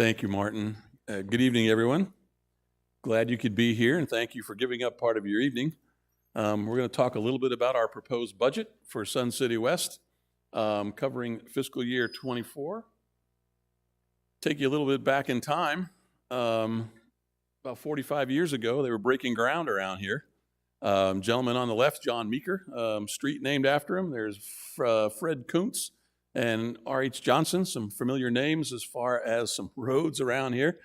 Thank you, Martin. Good evening, everyone. Glad you could be here, and thank you for giving up part of your evening. We're going to talk a little bit about our proposed budget for Sun City West, covering fiscal year 24. Take you a little bit back in time. About 45 years ago, they were breaking ground around here. Gentleman on the left, John Meeker, street named after him. There's Fred Kuntz and R.H. Johnson, some familiar names as far as some roads around here.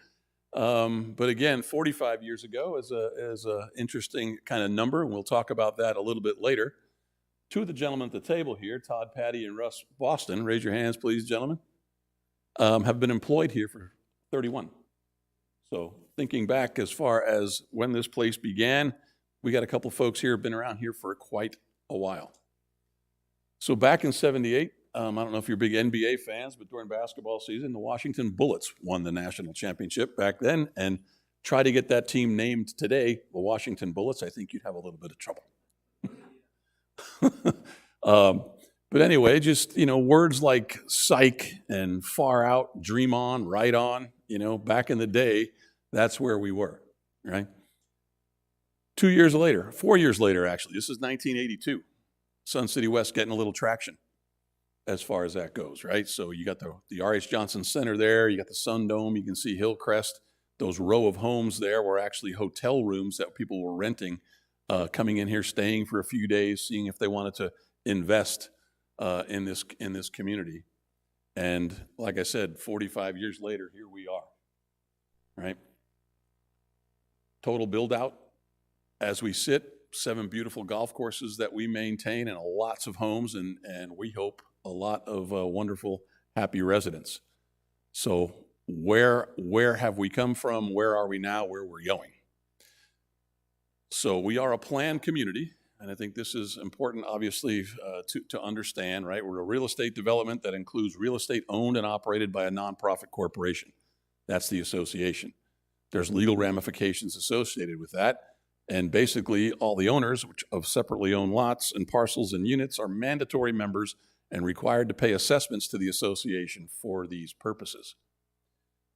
But again, 45 years ago is a interesting kind of number, and we'll talk about that a little bit later. Two of the gentlemen at the table here, Todd Patty and Russ Boston, raise your hands, please, gentlemen, have been employed here for 31. So thinking back as far as when this place began, we got a couple folks here who have been around here for quite a while. So back in 78, I don't know if you're big NBA fans, but during basketball season, the Washington Bullets won the national championship back then, and try to get that team named today, the Washington Bullets, I think you'd have a little bit of trouble. But anyway, just, words like psych and far out, dream on, right on, back in the day, that's where we were, right? 4 years later, actually, this is 1982, Sun City West getting a little traction as far as that goes, right? So you got the R.H. Johnson Center there, you got the Sun Dome, you can see Hillcrest. Those row of homes there were actually hotel rooms that people were renting, coming in here, staying for a few days, seeing if they wanted to invest in this community. And like I said, 45 years later, here we are, right? Total build out as we sit, 7 beautiful golf courses that we maintain and lots of homes, and we hope a lot of wonderful, happy residents. So where have we come from? Where are we now? Where we're going? So we are a planned community, and I think this is important, obviously, to understand, right? We're a real estate development that includes real estate owned and operated by a nonprofit corporation. That's the association. There's legal ramifications associated with that. And basically, all the owners of separately owned lots and parcels and units are mandatory members and required to pay assessments to the association for these purposes.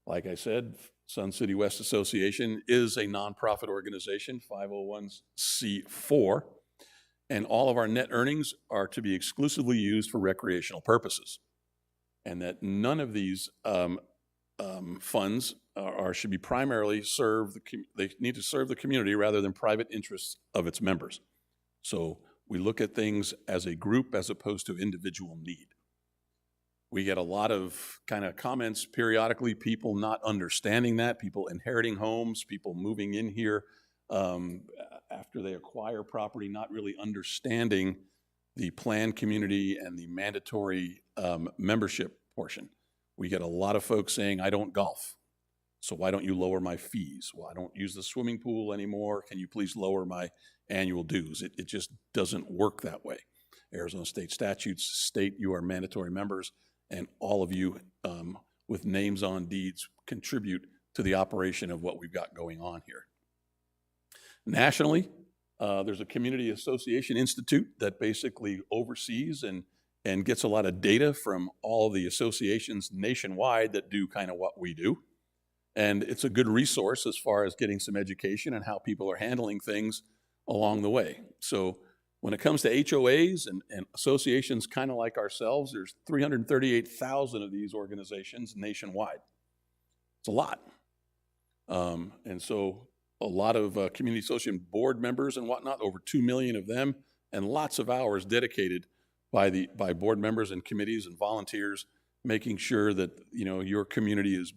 Like I said, Sun City West Association is a nonprofit organization, 501c4, and all of our net earnings are to be exclusively used for recreational purposes, and that none of these funds should be primarily they need to serve the community rather than private interests of its members. So we look at things as a group as opposed to individual need. We get a lot of kind of comments periodically, people not understanding that, people inheriting homes, people moving in here after they acquire property, not really understanding the planned community and the mandatory membership portion. We get a lot of folks saying, I don't golf, so why don't you lower my fees? Well, I don't use the swimming pool anymore. Can you please lower my annual dues? It just doesn't work that way. Arizona state statutes state you are mandatory members, and all of you with names on deeds contribute to the operation of what we've got going on here. Nationally, there's a Community Association Institute that basically oversees and gets a lot of data from all the associations nationwide that do kind of what we do. And it's a good resource as far as getting some education and how people are handling things along the way. So when it comes to HOAs and associations kind of like ourselves, there's 338,000 of these organizations nationwide. It's a lot. And so a lot of community association board members and whatnot, over 2 million of them, and lots of hours dedicated by board members and committees and volunteers, making sure that your community is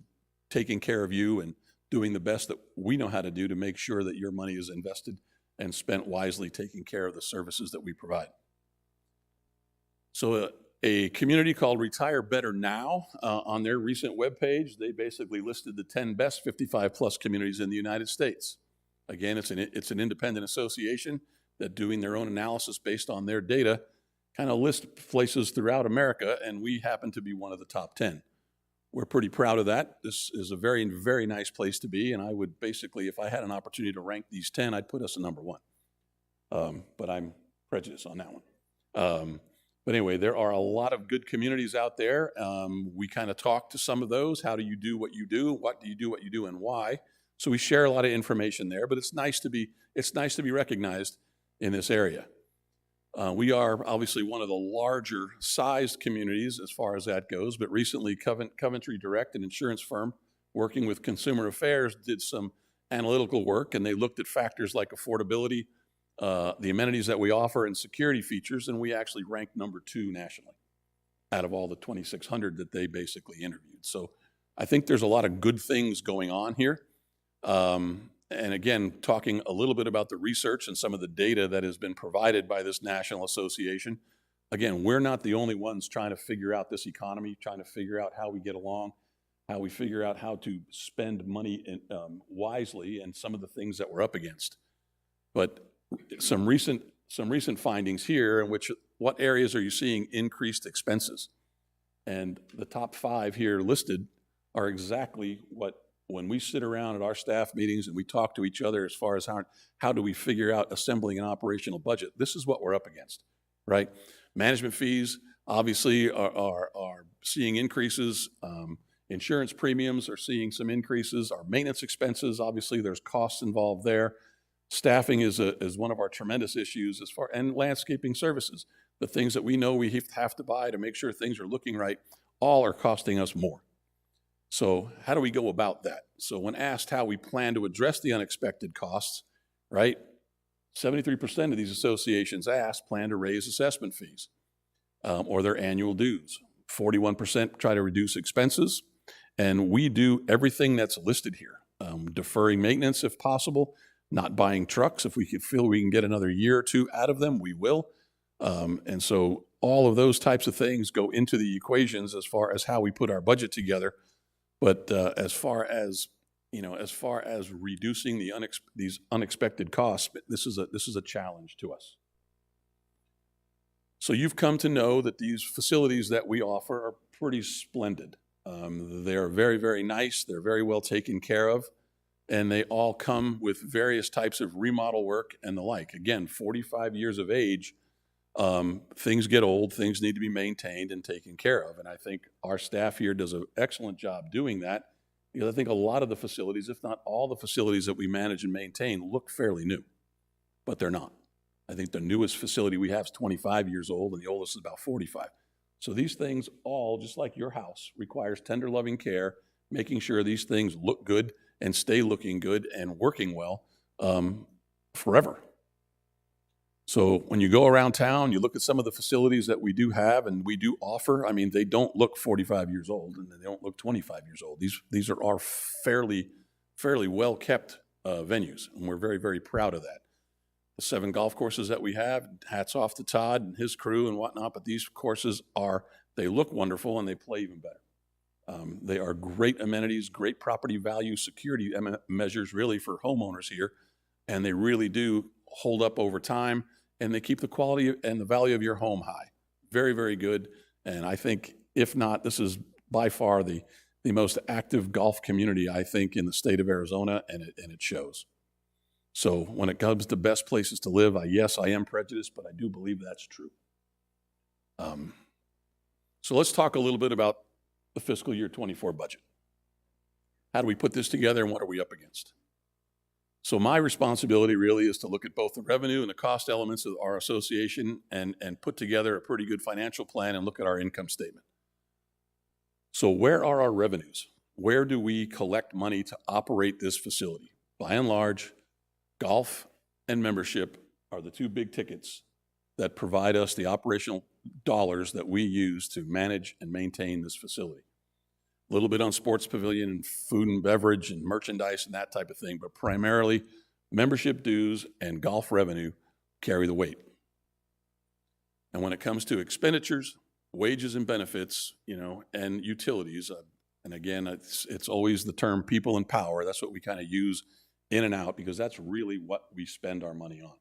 taking care of you and doing the best that we know how to do to make sure that your money is invested and spent wisely, taking care of the services that we provide. So a community called Retire Better Now, on their recent webpage, they basically listed the 10 best 55 plus communities in the United States. Again, it's an independent association that, doing their own analysis based on their data, kind of list places throughout America, and we happen to be one of the top 10. We're pretty proud of that. This is a very, very nice place to be, and I would basically, if I had an opportunity to rank these 10, I'd put us at number 1. But I'm prejudiced on that one. But anyway, there are a lot of good communities out there. We kind of talk to some of those. How do you do what you do? What do you do, and why? So we share a lot of information there. But it's nice to be recognized in this area. We are obviously one of the larger sized communities as far as that goes. But recently, Coventry Direct, an insurance firm working with Consumer Affairs, did some analytical work, and they looked at factors like affordability, the amenities that we offer, and security features, and we actually ranked number 2 nationally out of all the 2,600 that they basically interviewed. So I think there's a lot of good things going on here. And again, talking a little bit about the research and some of the data that has been provided by this national association. Again, we're not the only ones trying to figure out this economy, trying to figure out how we get along, how we figure out how to spend money wisely, and some of the things that we're up against. But some recent findings here in which what areas are you seeing increased expenses? And the top 5 here listed are exactly what, when we sit around at our staff meetings and we talk to each other as far as how do we figure out assembling an operational budget, this is what we're up against, right? Management fees obviously are seeing increases. Insurance premiums are seeing some increases. Our maintenance expenses, obviously there's costs involved there. Staffing is one of our tremendous issues and landscaping services. The things that we know we have to buy to make sure things are looking right, all are costing us more. So how do we go about that? So when asked how we plan to address the unexpected costs, right, 73% of these associations asked plan to raise assessment fees or their annual dues. 41% try to reduce expenses, and we do everything that's listed here. Deferring maintenance if possible, not buying trucks. If we feel we can get another year or 2 out of them, we will. And so all of those types of things go into the equations as far as how we put our budget together. But as far as reducing these unexpected costs, this is a challenge to us. So you've come to know that these facilities that we offer are pretty splendid. They're very, very nice. They're very well taken care of. And they all come with various types of remodel work and the like. Again, 45 years of age, things get old, things need to be maintained and taken care of. And I think our staff here does an excellent job doing that, because I think a lot of the facilities, if not all the facilities that we manage and maintain, look fairly new, but they're not. I think the newest facility we have is 25 years old, and the oldest is about 45. So these things all, just like your house, requires tender loving care, making sure these things look good and stay looking good and working well forever. So when you go around town, you look at some of the facilities that we do have and we do offer. I mean, they don't look 45 years old and they don't look 25 years old. These are our fairly well kept venues, and we're very, very proud of that. The 7 golf courses that we have, hats off to Todd and his crew and whatnot, but these courses they look wonderful and they play even better. They are great amenities, great property value, security measures really for homeowners here, and they really do hold up over time, and they keep the quality and the value of your home high. Very, very good. And I think, if not, this is by far the most active golf community, I think, in the state of Arizona, and it shows. So when it comes to best places to live, yes, I am prejudiced, but I do believe that's true. So let's talk a little bit about the fiscal year 24 budget. How do we put this together, and what are we up against? So my responsibility really is to look at both the revenue and the cost elements of our association and put together a pretty good financial plan and look at our income statement. So where are our revenues? Where do we collect money to operate this facility? By and large, golf and membership are the 2 big tickets that provide us the operational dollars that we use to manage and maintain this facility. A little bit on sports pavilion and food and beverage and merchandise and that type of thing, but primarily membership dues and golf revenue carry the weight. And when it comes to expenditures, wages and benefits, and utilities, and again, it's always the term people and power. That's what we kind of use in and out, because that's really what we spend our money on.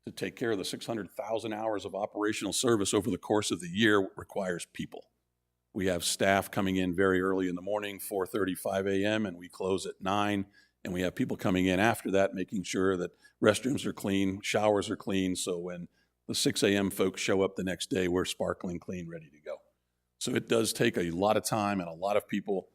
To take care of the 600,000 hours of operational service over the course of the year requires people. We have staff coming in very early in the morning, 4:30, 5 a.m., and we close at 9. And we have people coming in after that, making sure that restrooms are clean, showers are clean. So when the 6 a.m. folks show up the next day, we're sparkling clean, ready to go. So it does take a lot of time and a lot of people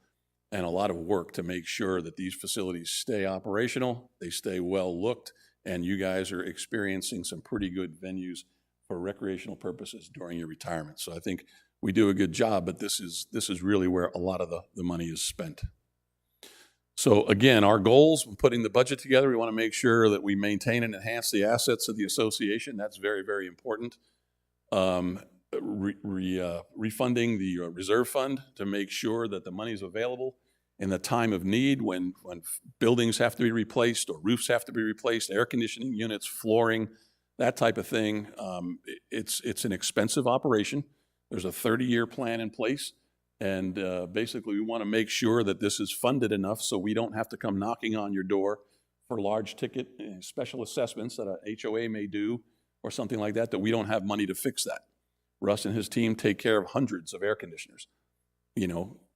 and a lot of work to make sure that these facilities stay operational, they stay well looked, and you guys are experiencing some pretty good venues for recreational purposes during your retirement. So I think we do a good job, but this is really where a lot of the money is spent. So again, our goals when putting the budget together, we want to make sure that we maintain and enhance the assets of the association. That's very, very important. Refunding the reserve fund to make sure that the money is available in the time of need when buildings have to be replaced or roofs have to be replaced, air conditioning units, flooring, that type of thing. It's an expensive operation. There's a 30-year plan in place. And basically, we want to make sure that this is funded enough so we don't have to come knocking on your door for large ticket special assessments that a HOA may do or something like that we don't have money to fix that. Russ and his team take care of hundreds of air conditioners,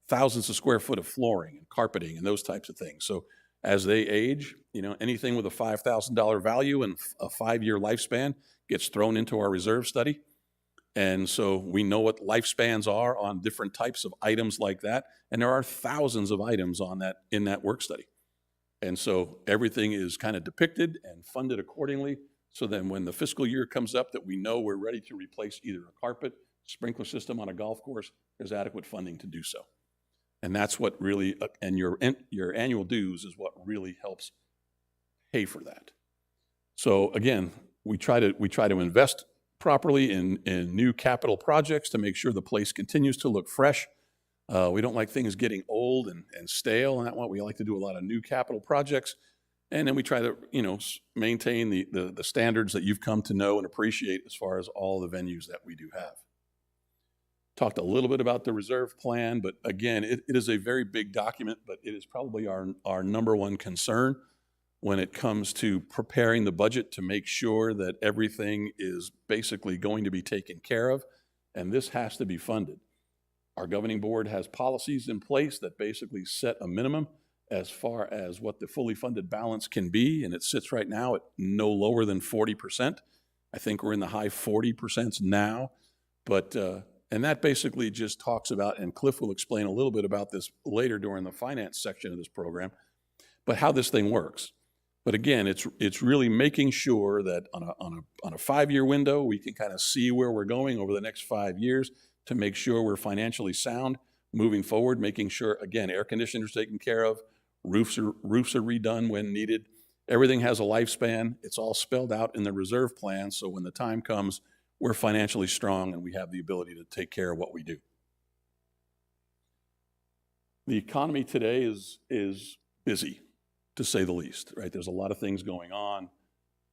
thousands of square foot of flooring and carpeting and those types of things. So as they age, anything with a $5,000 value and a 5-year lifespan gets thrown into our reserve study. And so we know what lifespans are on different types of items like that. And there are thousands of items in that work study. And so everything is kind of depicted and funded accordingly. So then when the fiscal year comes up that we know we're ready to replace either a carpet, sprinkler system on a golf course, there's adequate funding to do so. And that's what really, and your annual dues is what really helps pay for that. So again, we try to invest properly in new capital projects to make sure the place continues to look fresh. We don't like things getting old and stale, and that's why we like to do a lot of new capital projects. And then we try to, maintain the standards that you've come to know and appreciate as far as all the venues that we do have. Talked a little bit about the reserve plan, but again, it is a very big document, but it is probably our number one concern when it comes to preparing the budget to make sure that everything is basically going to be taken care of, and this has to be funded. Our governing board has policies in place that basically set a minimum as far as what the fully funded balance can be, and it sits right now at no lower than 40%. I think we're in the high 40% now, but and that basically just talks about, and Cliff will explain a little bit about this later during the finance section of this program, but how this thing works. But again, it's really making sure that on a 5-year window, we can kind of see where we're going over the next 5 years to make sure we're financially sound moving forward, making sure, again, air conditioners taken care of, roofs are redone when needed. Everything has a lifespan. It's all spelled out in the reserve plan, so when the time comes, we're financially strong and we have the ability to take care of what we do. The economy today is busy, to say the least, right? There's a lot of things going on.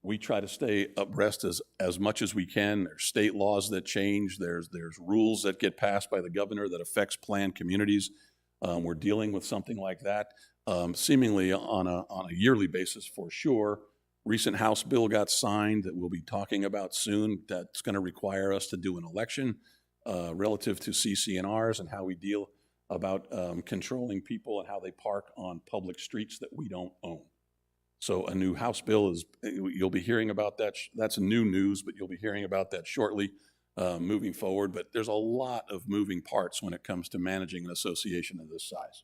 We try to stay abreast as much as we can. There's state laws that change. There's rules that get passed by the governor that affects planned communities. We're dealing with something like that, seemingly on a yearly basis for sure. Recent House bill got signed that we'll be talking about soon. That's going to require us to do an election relative to CC&Rs and how we deal about controlling people and how they park on public streets that we don't own. So a new House bill you'll be hearing about that. That's new news, but you'll be hearing about that shortly moving forward. But there's a lot of moving parts when it comes to managing an association of this size.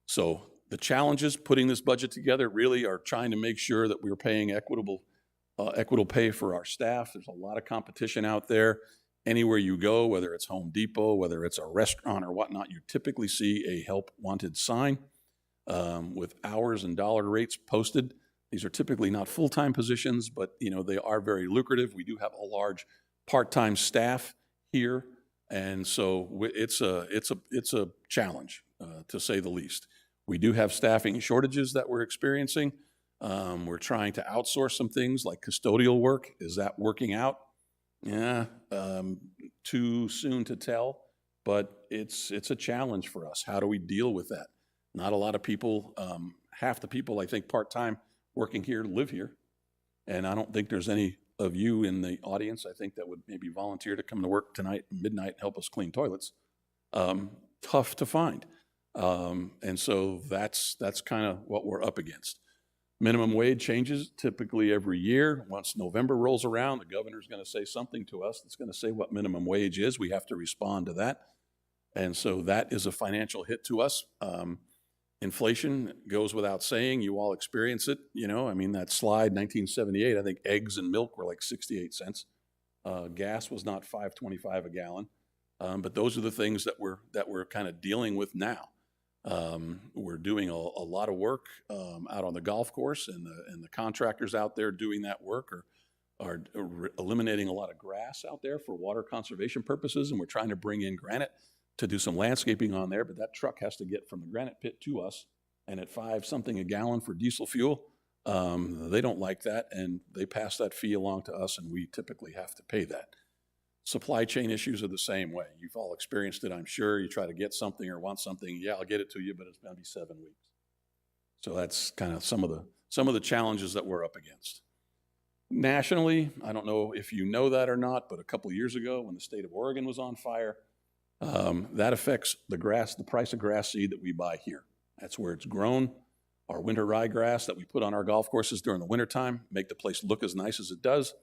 So the challenges putting this budget together really are trying to make sure that we're paying equitable pay for our staff. There's a lot of competition out there. Anywhere you go, whether it's Home Depot, whether it's a restaurant or whatnot, you typically see a help wanted sign with hours and dollar rates posted. These are typically not full-time positions, but they are very lucrative. We do have a large part-time staff here, and so it's a challenge to say the least. We do have staffing shortages that we're experiencing. We're trying to outsource some things like custodial work. Is that working out? Yeah, too soon to tell, but it's a challenge for us. How do we deal with that? Not a lot of people, half the people I think part-time working here live here, and I don't think there's any of you in the audience I think that would maybe volunteer to come to work tonight at midnight and help us clean toilets. Tough to find. And so that's kind of what we're up against. Minimum wage changes typically every year. Once November rolls around, the governor's going to say something to us that's going to say what minimum wage is. We have to respond to that. And so that is a financial hit to us. Inflation goes without saying. You all experience it. I mean, that slide, 1978, I think eggs and milk were like 68 cents. Gas was not $5.25 a gallon. But those are the things that we're kind of dealing with now. We're doing a lot of work out on the golf course, and the contractors out there doing that work are eliminating a lot of grass out there for water conservation purposes, and we're trying to bring in granite to do some landscaping on there, but that truck has to get from the granite pit to us, and at $5 something a gallon for diesel fuel, they don't like that, and they pass that fee along to us, and we typically have to pay that. Supply chain issues are the same way. You've all experienced it, I'm sure. You try to get something or want something, yeah, I'll get it to you, but it's going to be 7 weeks. So that's kind of some of the challenges that we're up against. Nationally, I don't know if you know that or not, but a couple of years ago when the state of Oregon was on fire, that affects the price of grass seed that we buy here. That's where it's grown. Our winter ryegrass that we put on our golf courses during the wintertime, make the place look as nice as it does,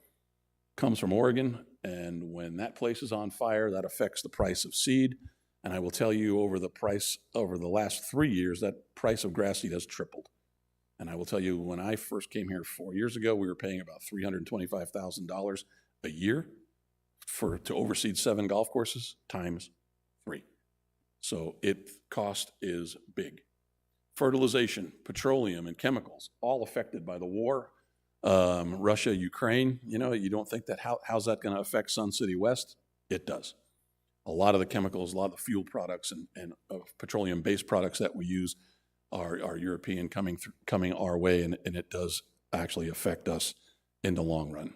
comes from Oregon, and when that place is on fire, that affects the price of seed. And I will tell you, over the last 3 years, that price of grass seed has tripled. And I will tell you, when I first came here 4 years ago, we were paying about $325,000 a year to overseed 7 golf courses times 3. So cost is big. Fertilization, petroleum, and chemicals, all affected by the war. Russia, Ukraine, you don't think that, how's that going to affect Sun City West? It does. A lot of the chemicals, a lot of the fuel products and petroleum-based products that we use are European coming our way, and it does actually affect us in the long run.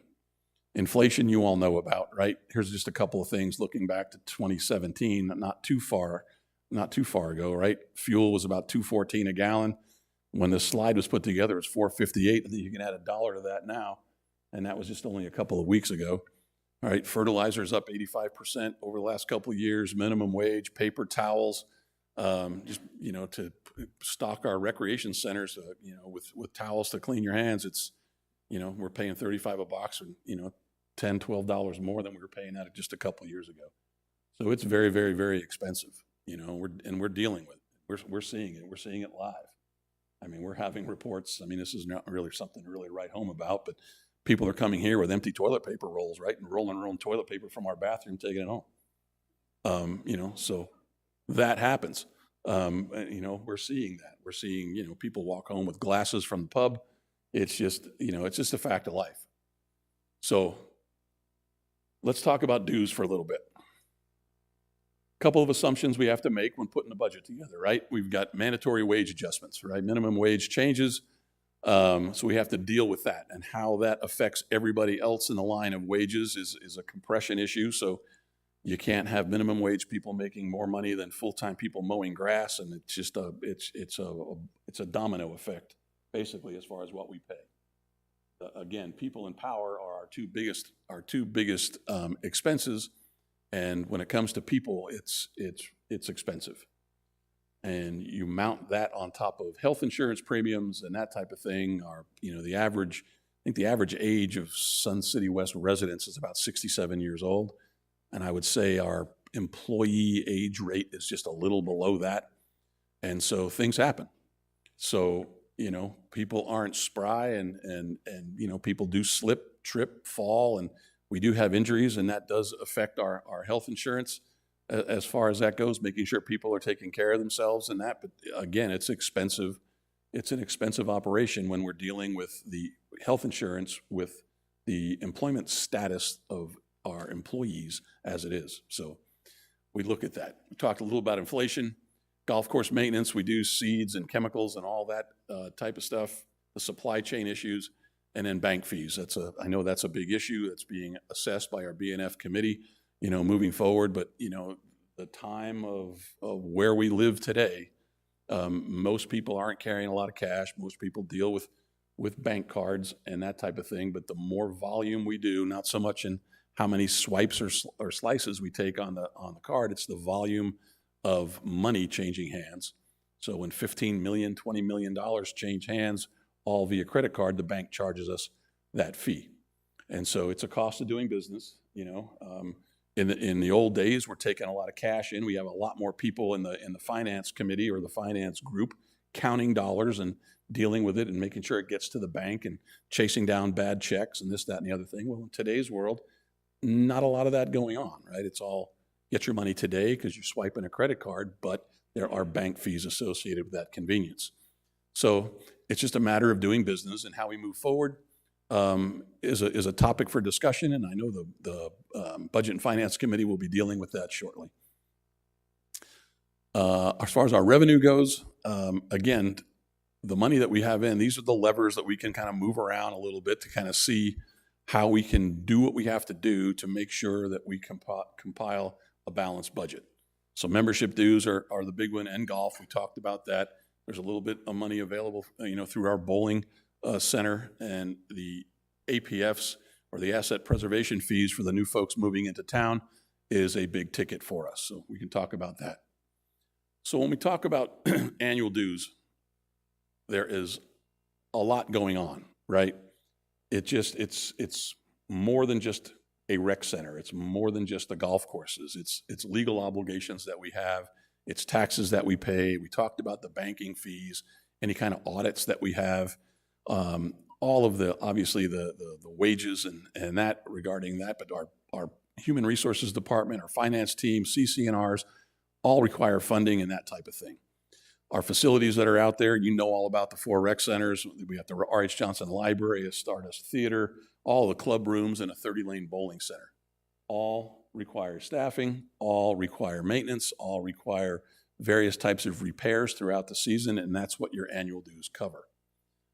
Inflation, you all know about, right? Here's just a couple of things looking back to 2017, not too far ago, right? Fuel was about $2.14 a gallon. When the slide was put together, it's $4.58. I think you can add $1 to that now, and that was just only a couple of weeks ago. All right, fertilizer's up 85% over the last couple of years. Minimum wage, paper towels, to stock our recreation centers, with towels to clean your hands. It's, we're paying $35 a box, or $10, $12 more than we were paying that just a couple of years ago. So it's very, very, very expensive. We're dealing with it. We're seeing it. We're seeing it live. I mean, we're having reports. I mean, this is not really something to really write home about, but people are coming here with empty toilet paper rolls, right? And rolling their own toilet paper from our bathroom, taking it home. So that happens. We're seeing that. We're seeing, people walk home with glasses from the pub. It's just, it's just a fact of life. So let's talk about dues for a little bit. Couple of assumptions we have to make when putting the budget together, right? We've got mandatory wage adjustments, right? Minimum wage changes. So we have to deal with that, and how that affects everybody else in the line of wages is a compression issue. So you can't have minimum wage people making more money than full-time people mowing grass, and it's just it's a domino effect, basically, as far as what we pay. Again, people in power are our two biggest expenses. And when it comes to people, it's expensive. And you mount that on top of health insurance premiums and that type of thing. The average age of Sun City West residents is about 67 years old. And I would say our employee age rate is just a little below that. And so things happen. So, people aren't spry, and people do slip, trip, fall, and we do have injuries, and that does affect our health insurance as far as that goes, making sure people are taking care of themselves and that. But again, it's expensive. It's an expensive operation when we're dealing with the health insurance with the employment status of our employees as it is. So we look at that. We talked a little about inflation, golf course maintenance. We do seeds and chemicals and all that type of stuff, the supply chain issues. And then bank fees. I know that's a big issue that's being assessed by our BNF committee, moving forward. But, the time of where we live today, most people aren't carrying a lot of cash. Most people deal with bank cards and that type of thing. But the more volume we do, not so much in how many swipes or slices we take on the card, it's the volume of money changing hands. So when $15 million, $20 million change hands all via credit card, the bank charges us that fee. And so it's a cost of doing business, you know. In the old days, we're taking a lot of cash in. We have a lot more people in the finance committee or the finance group counting dollars and dealing with it and making sure it gets to the bank and chasing down bad checks and this, that, and the other thing. Well, in today's world, not a lot of that going on, right? It's all get your money today because you're swiping a credit card, but there are bank fees associated with that convenience. So it's just a matter of doing business, and how we move forward is a topic for discussion, and I know the Budget and Finance Committee will be dealing with that shortly. As far as our revenue goes, again, the money that we have in, these are the levers that we can kind of move around a little bit to kind of see how we can do what we have to do to make sure that we compile a balanced budget. So membership dues are the big one, and golf, we talked about that. There's a little bit of money available, you know, through our bowling center, and the APFs, or the asset preservation fees for the new folks moving into town, is a big ticket for us. So we can talk about that. So when we talk about annual dues, there is a lot going on, right? It's more than just a rec center. It's more than just the golf courses. It's legal obligations that we have. It's taxes that we pay. We talked about the banking fees, any kind of audits that we have, all of the, obviously the wages and that regarding that, but our human resources department, our finance team, CC&Rs, all require funding and that type of thing. Our facilities that are out there, you know all about the 4 rec centers. We have the R.H. Johnson Library, a Stardust Theater, all the club rooms, and a 30-lane bowling center. All require staffing, all require maintenance, all require various types of repairs throughout the season, and that's what your annual dues cover.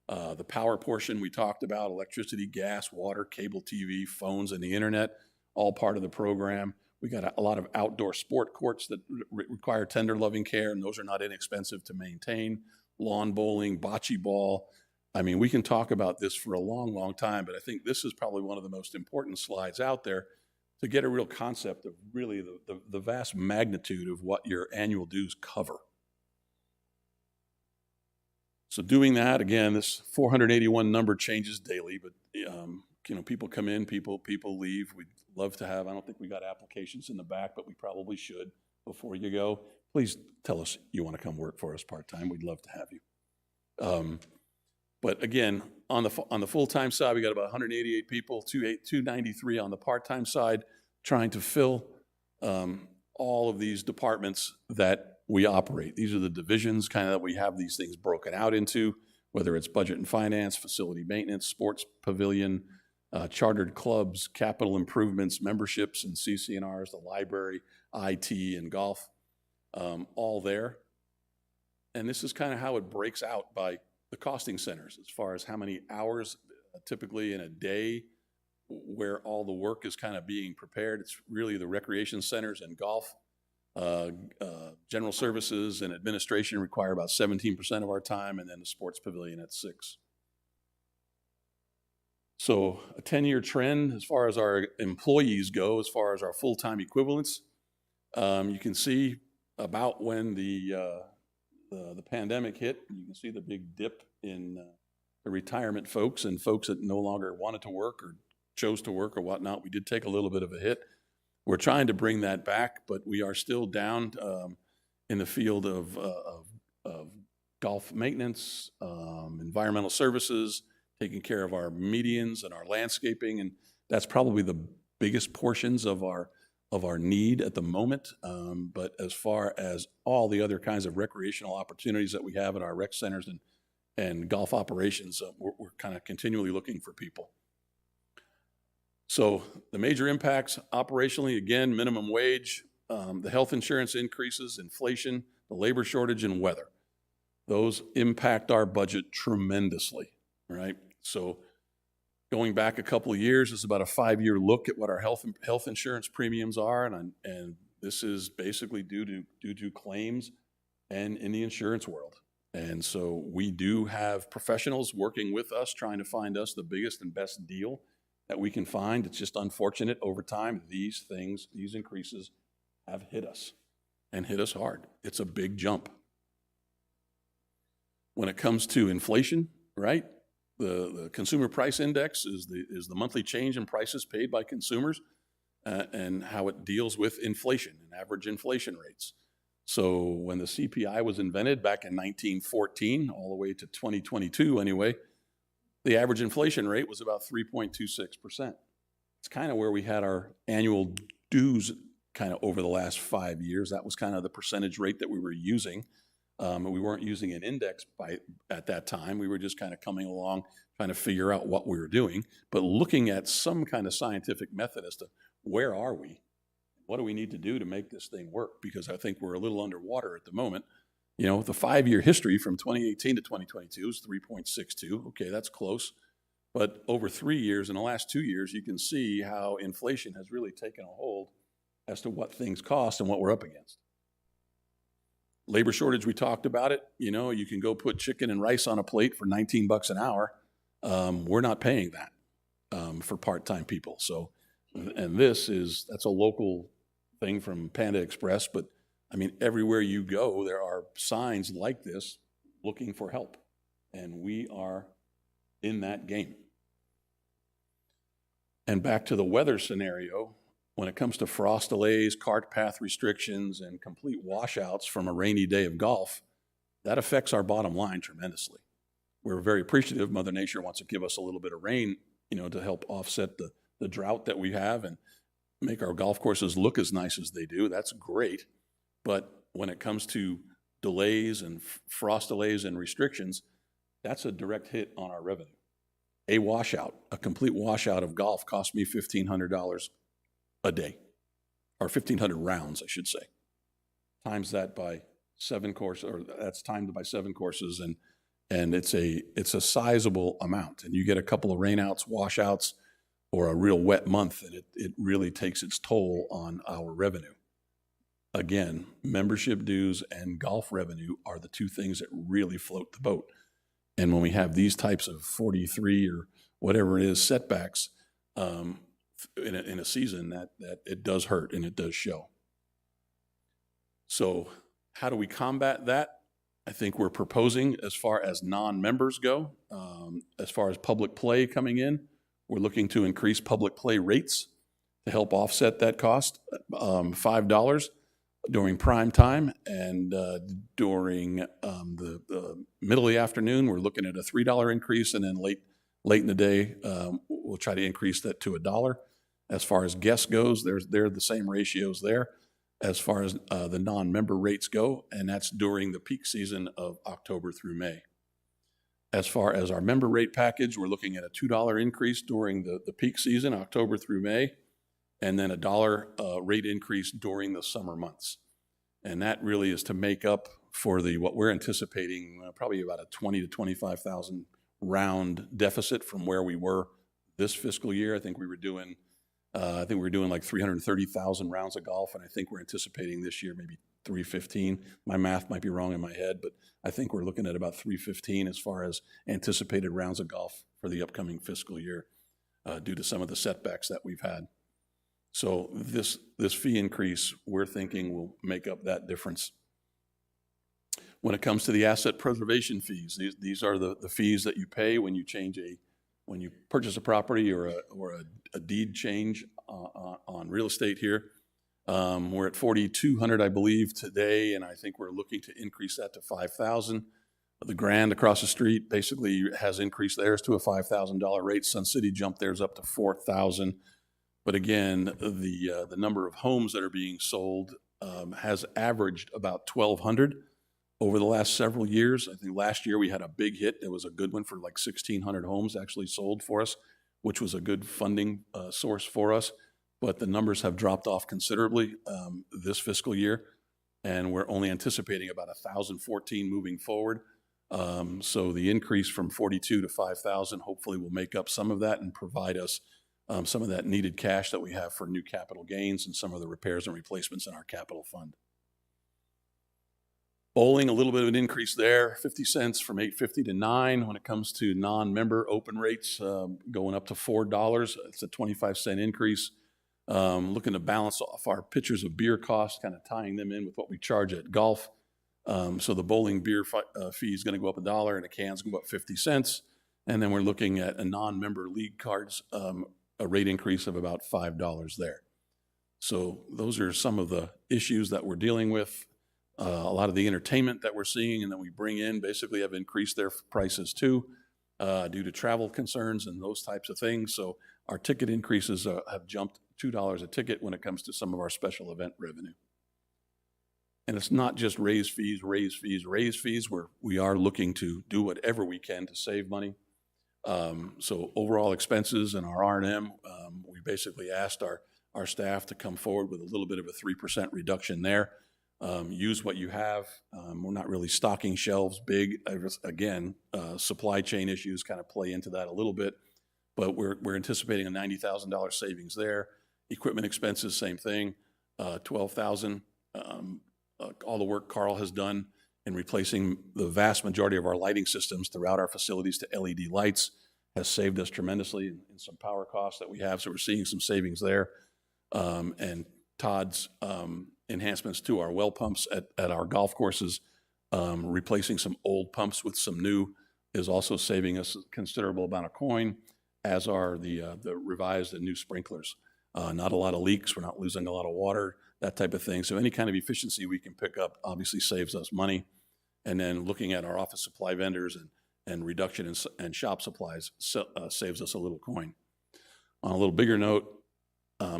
The power portion we talked about, electricity, gas, water, cable TV, phones, and the internet, all part of the program. We got a lot of outdoor sport courts that require tender loving care, and those are not inexpensive to maintain. Lawn bowling, bocce ball. I mean, we can talk about this for a long, long time, but I think this is probably one of the most important slides out there to get a real concept of really the vast magnitude of what your annual dues cover. So doing that, again, this 481 number changes daily, but you know, people come in, people leave. We'd love to have, I don't think we got applications in the back, but we probably should before you go. Please tell us you want to come work for us part-time. We'd love to have you. But again, on the full-time side, we got about 188 people, 293 on the part-time side, trying to fill all of these departments that we operate. These are the divisions kind of that we have these things broken out into, whether it's budget and finance, facility maintenance, sports pavilion, chartered clubs, capital improvements, memberships and CC&Rs, the library, IT, and golf, all there. And this is kind of how it breaks out by the costing centers as far as how many hours typically in a day where all the work is kind of being prepared. It's really the recreation centers and golf. General services and administration require about 17% of our time, and then the sports pavilion at 6%. So a 10-year trend as far as our employees go, as far as our full-time equivalents, you can see about when the pandemic hit, you can see the big dip in the retirement folks and folks that no longer wanted to work or chose to work or whatnot. We did take a little bit of a hit. We're trying to bring that back, but we are still down in the field of golf maintenance, environmental services, taking care of our medians and our landscaping, and that's probably the biggest portions of our need at the moment. But as far as all the other kinds of recreational opportunities that we have at our rec centers and golf operations, we're kind of continually looking for people. So the major impacts operationally, again, minimum wage, the health insurance increases, inflation, the labor shortage, and weather. Those impact our budget tremendously, right? So going back a couple of years, is about a 5-year look at what our health insurance premiums are, and this is basically due to claims and in the insurance world. And so we do have professionals working with us, trying to find us the biggest and best deal that we can find. It's just unfortunate over time, these increases have hit us and hit us hard. It's a big jump. When it comes to inflation, right? The consumer price index is the monthly change in prices paid by consumers and how it deals with inflation and average inflation rates. So when the CPI was invented back in 1914, all the way to 2022 anyway, the average inflation rate was about 3.26%. It's kind of where we had our annual dues kind of over the last 5 years. That was kind of the percentage rate that we were using. We weren't using an index at that time. We were just kind of coming along trying to figure out what we were doing, but looking at some kind of scientific method as to where are we? What do we need to do to make this thing work? Because I think we're a little underwater at the moment. You know, the 5-year history from 2018 to 2022 is 3.62. Okay, that's close. But over 3 years, in the last 2 years, you can see how inflation has really taken a hold as to what things cost and what we're up against. Labor shortage, we talked about it. You know, you can go put chicken and rice on a plate for $19 an hour. We're not paying that for part-time people. So, and that's a local thing from Panda Express, but I mean, everywhere you go, there are signs like this looking for help, and we are in that game. And back to the weather scenario, when it comes to frost delays, cart path restrictions, and complete washouts from a rainy day of golf, that affects our bottom line tremendously. We're very appreciative. Mother Nature wants to give us a little bit of rain, you know, to help offset the drought that we have and make our golf courses look as nice as they do. That's great. But when it comes to delays and frost delays and restrictions, that's a direct hit on our revenue. A complete washout of golf cost me $1,500 a day, or 1,500 rounds, I should say. Times that by 7 courses, or that's timed by 7 courses, and it's a sizable amount. And you get a couple of rainouts, washouts, or a real wet month, and it really takes its toll on our revenue. Again, membership dues and golf revenue are the two things that really float the boat. And when we have these types of 43 or whatever it is setbacks in a season, that it does hurt and it does show. So how do we combat that? I think we're proposing, as far as non-members go, as far as public play coming in, we're looking to increase public play rates to help offset that cost, $5 during prime time, and during the middle of the afternoon, we're looking at a $3 increase, and then late in the day, we'll try to increase that to $1. As far as guests goes, they're the same ratios there. As far as the non-member rates go, and that's during the peak season of October through May. As far as our member rate package, we're looking at a $2 increase during the peak season, October through May, and then a $1 rate increase during the summer months. And that really is to make up for what we're anticipating, probably about a 20 to 25,000 round deficit from where we were this fiscal year. I think we were doing like 330,000 rounds of golf, and I think we're anticipating this year maybe 315. My math might be wrong in my head, but I think we're looking at about 315 as far as anticipated rounds of golf for the upcoming fiscal year due to some of the setbacks that we've had. So this fee increase, we're thinking, will make up that difference. When it comes to the asset preservation fees, these are the fees that you pay when you when you purchase a property or a deed change on real estate here. We're at $4,200, I believe, today, and I think we're looking to increase that to $5,000. The Grand across the street basically has increased theirs to a $5,000 rate. Sun City jumped theirs up to $4,000. But again, the number of homes that are being sold has averaged about 1,200 over the last several years. I think last year we had a big hit. It was a good one for like 1,600 homes actually sold for us, which was a good funding source for us. But the numbers have dropped off considerably this fiscal year, and we're only anticipating about 1,014 moving forward. So the increase from 42 to 5,000 hopefully will make up some of that and provide us some of that needed cash that we have for new capital gains and some of the repairs and replacements in our capital fund. Bowling, a little bit of an increase there, 50 cents from $8.50 to $9. When it comes to non-member open rates, going up to $4. It's a 25-cent increase. Looking to balance off our pitchers of beer costs, kind of tying them in with what we charge at golf. So the bowling beer fee is going to go up $1 and a can's going to go up 50 cents. And then we're looking at a non-member league cards, a rate increase of about $5 there. So those are some of the issues that we're dealing with. A lot of the entertainment that we're seeing and that we bring in basically have increased their prices too, due to travel concerns and those types of things. So our ticket increases have jumped $2 a ticket when it comes to some of our special event revenue. And it's not just raise fees. We are looking to do whatever we can to save money. So overall expenses and our R&M, we basically asked our staff to come forward with a little bit of a 3% reduction there. Use what you have. We're not really stocking shelves big. Again, supply chain issues kind of play into that a little bit, but we're anticipating a $90,000 savings there. Equipment expenses, same thing, $12,000. All the work Carl has done in replacing the vast majority of our lighting systems throughout our facilities to LED lights has saved us tremendously in some power costs that we have. So we're seeing some savings there. And Todd's enhancements to our well pumps at our golf courses, replacing some old pumps with some new, is also saving us a considerable amount of coin, as are the revised and new sprinklers. Not a lot of leaks, we're not losing a lot of water, that type of thing. So any kind of efficiency we can pick up obviously saves us money. And then looking at our office supply vendors and reduction in shop supplies saves us a little coin. On a little bigger note,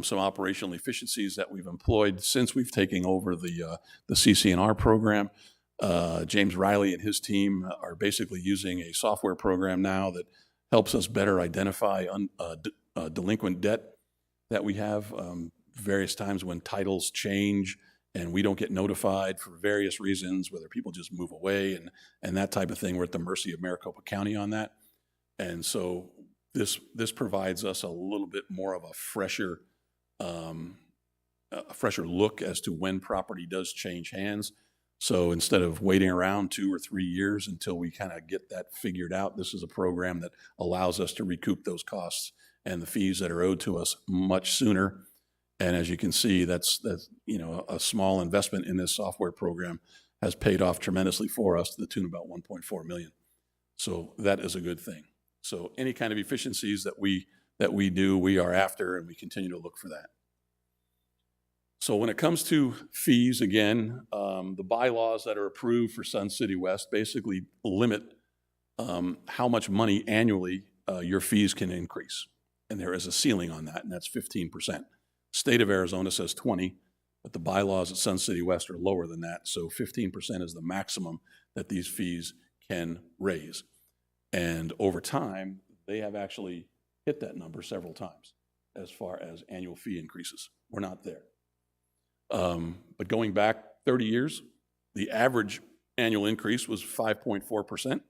some operational efficiencies that we've employed since we've taken over the CC&R program. James Riley and his team are basically using a software program now that helps us better identify delinquent debt that we have. Various times when titles change and we don't get notified for various reasons, whether people just move away and that type of thing, we're at the mercy of Maricopa County on that. And so this provides us a little bit more of a fresher look as to when property does change hands. So instead of waiting around 2 or 3 years until we kind of get that figured out, this is a program that allows us to recoup those costs and the fees that are owed to us much sooner. And as you can see, that's a small investment in this software program has paid off tremendously for us to the tune of about $1.4 million. So that is a good thing. So any kind of efficiencies that we do, we are after, and we continue to look for that. So when it comes to fees, again, the bylaws that are approved for Sun City West basically limit how much money annually your fees can increase. And there is a ceiling on that, and that's 15%. State of Arizona says 20, but the bylaws at Sun City West are lower than that. So 15% is the maximum that these fees can raise. And over time, they have actually hit that number several times as far as annual fee increases. We're not there. But going back 30 years, the average annual increase was 5.4%.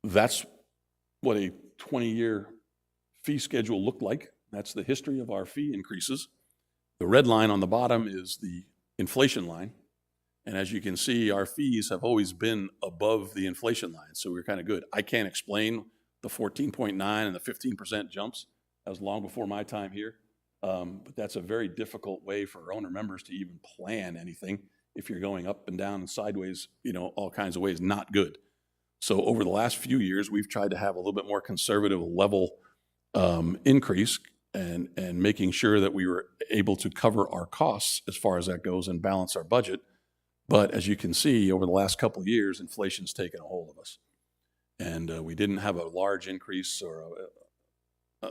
That's what a 20-year fee schedule looked like. That's the history of our fee increases. The red line on the bottom is the inflation line. And as you can see, our fees have always been above the inflation line. So we're kind of good. I can't explain the 14.9 and the 15% jumps. That was long before my time here. But that's a very difficult way for owner members to even plan anything. If you're going up and down and sideways, all kinds of ways, not good. So over the last few years, we've tried to have a little bit more conservative level increase and making sure that we were able to cover our costs as far as that goes and balance our budget. But as you can see, over the last couple of years, inflation's taken a hold of us. And we didn't have a large increase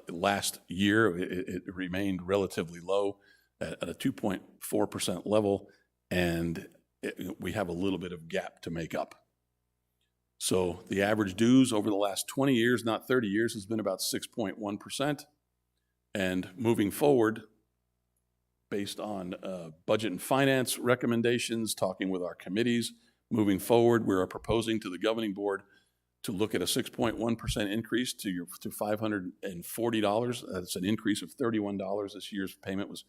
last year. It remained relatively low at a 2.4% level, and we have a little bit of gap to make up. So the average dues over the last 20 years, not 30 years, has been about 6.1%. And moving forward, based on budget and finance recommendations, talking with our committees, moving forward, we are proposing to the governing board to look at a 6.1% increase to $540. That's an increase of $31. This year's payment was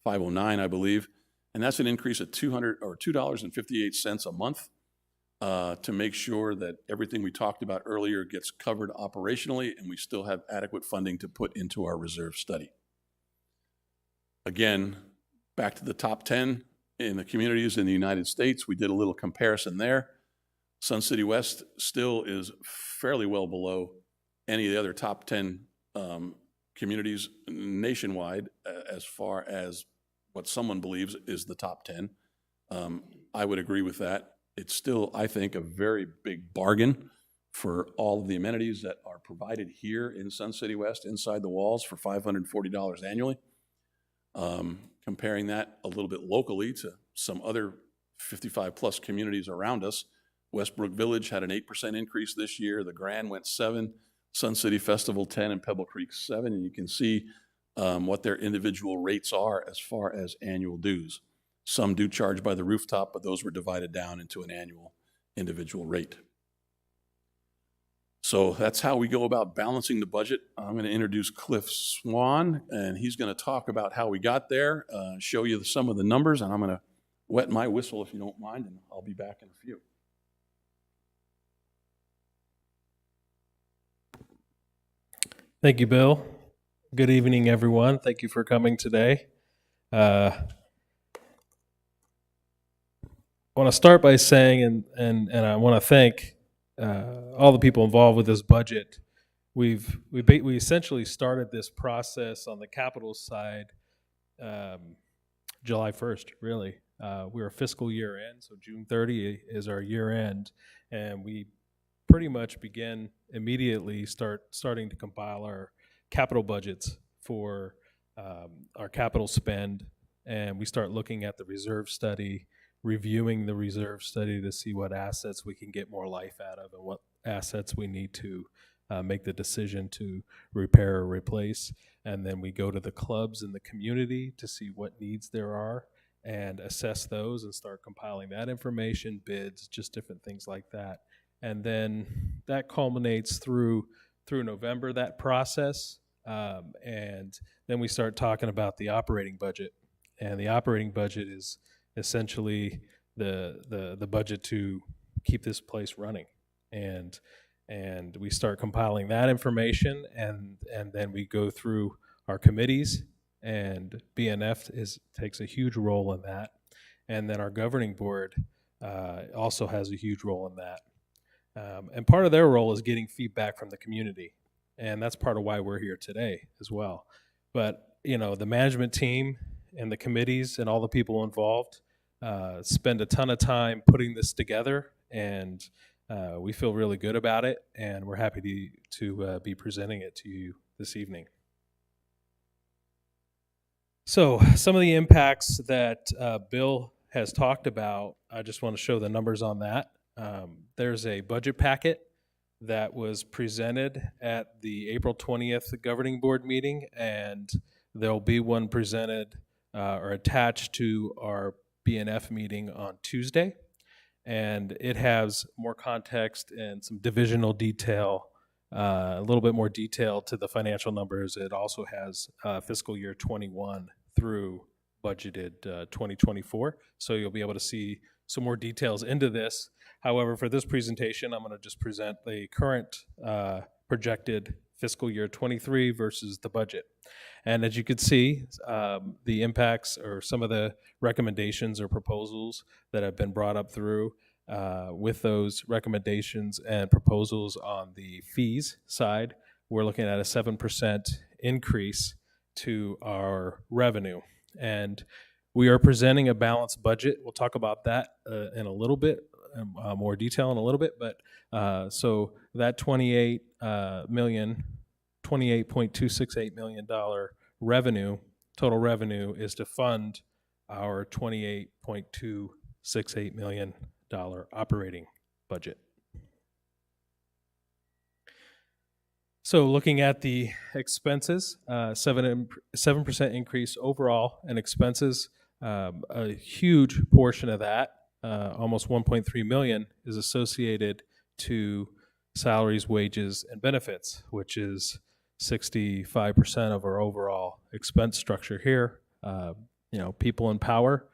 $509, I believe. And that's an increase of $2.58 a month to make sure that everything we talked about earlier gets covered operationally and we still have adequate funding to put into our reserve study. Again, back to the top 10 in the communities in the United States, we did a little comparison there. Sun City West still is fairly well below any of the other top 10 communities nationwide as far as what someone believes is the top 10. I would agree with that. It's still, I think, a very big bargain for all of the amenities that are provided here in Sun City West inside the walls for $540 annually. Comparing that a little bit locally to some other 55 plus communities around us, Westbrook Village had an 8% increase this year. The Grand went 7, Sun City Festival 10, and Pebble Creek 7. And you can see what their individual rates are as far as annual dues. Some do charge by the rooftop, but those were divided down into an annual individual rate. So that's how we go about balancing the budget. I'm going to introduce Cliff Swan, and he's going to talk about how we got there, show you some of the numbers, and I'm going to wet my whistle if you don't mind, and I'll be back in a few. Thank you, Bill. Good evening, everyone. Thank you for coming today. I want to start by saying, and I want to thank all the people involved with this budget. We essentially started this process on the capital side July 1st, really. We're a fiscal year end, so June 30 is our year end, and we pretty much begin immediately starting to compile our capital budgets for our capital spend, and we start looking at the reserve study, reviewing the reserve study to see what assets we can get more life out of and what assets we need to make the decision to repair or replace. And then we go to the clubs in the community to see what needs there are and assess those and start compiling that information, bids, just different things like that. And then that culminates through November, that process. And then we start talking about the operating budget. And the operating budget is essentially the budget to keep this place running. And we start compiling that information, and then we go through our committees, and BNF takes a huge role in that. And then our governing board also has a huge role in that. And part of their role is getting feedback from the community. And that's part of why we're here today as well. But, the management team and the committees and all the people involved spend a ton of time putting this together, and we feel really good about it, and we're happy to be presenting it to you this evening. So some of the impacts that Bill has talked about, I just want to show the numbers on that. There's a budget packet that was presented at the April 20th governing board meeting, and there'll be one presented or attached to our BNF meeting on Tuesday. And it has more context and some divisional detail, a little bit more detail to the financial numbers. It also has fiscal year 21 through budgeted 2024. So you'll be able to see some more details into this. However, for this presentation, I'm going to just present the current projected fiscal year 23 versus the budget. And as you can see, the impacts or some of the recommendations or proposals that have been brought up through with those recommendations and proposals on the fees side, we're looking at a 7% increase to our revenue. And we are presenting a balanced budget. We'll talk about that in a little bit, more detail in a little bit. But so that $28.268 million revenue, total revenue, is to fund our $28.268 million operating budget. So looking at the expenses, 7% increase overall in expenses. A huge portion of that, almost 1.3 million, is associated to salaries, wages, and benefits, which is 65% of our overall expense structure here. People in power,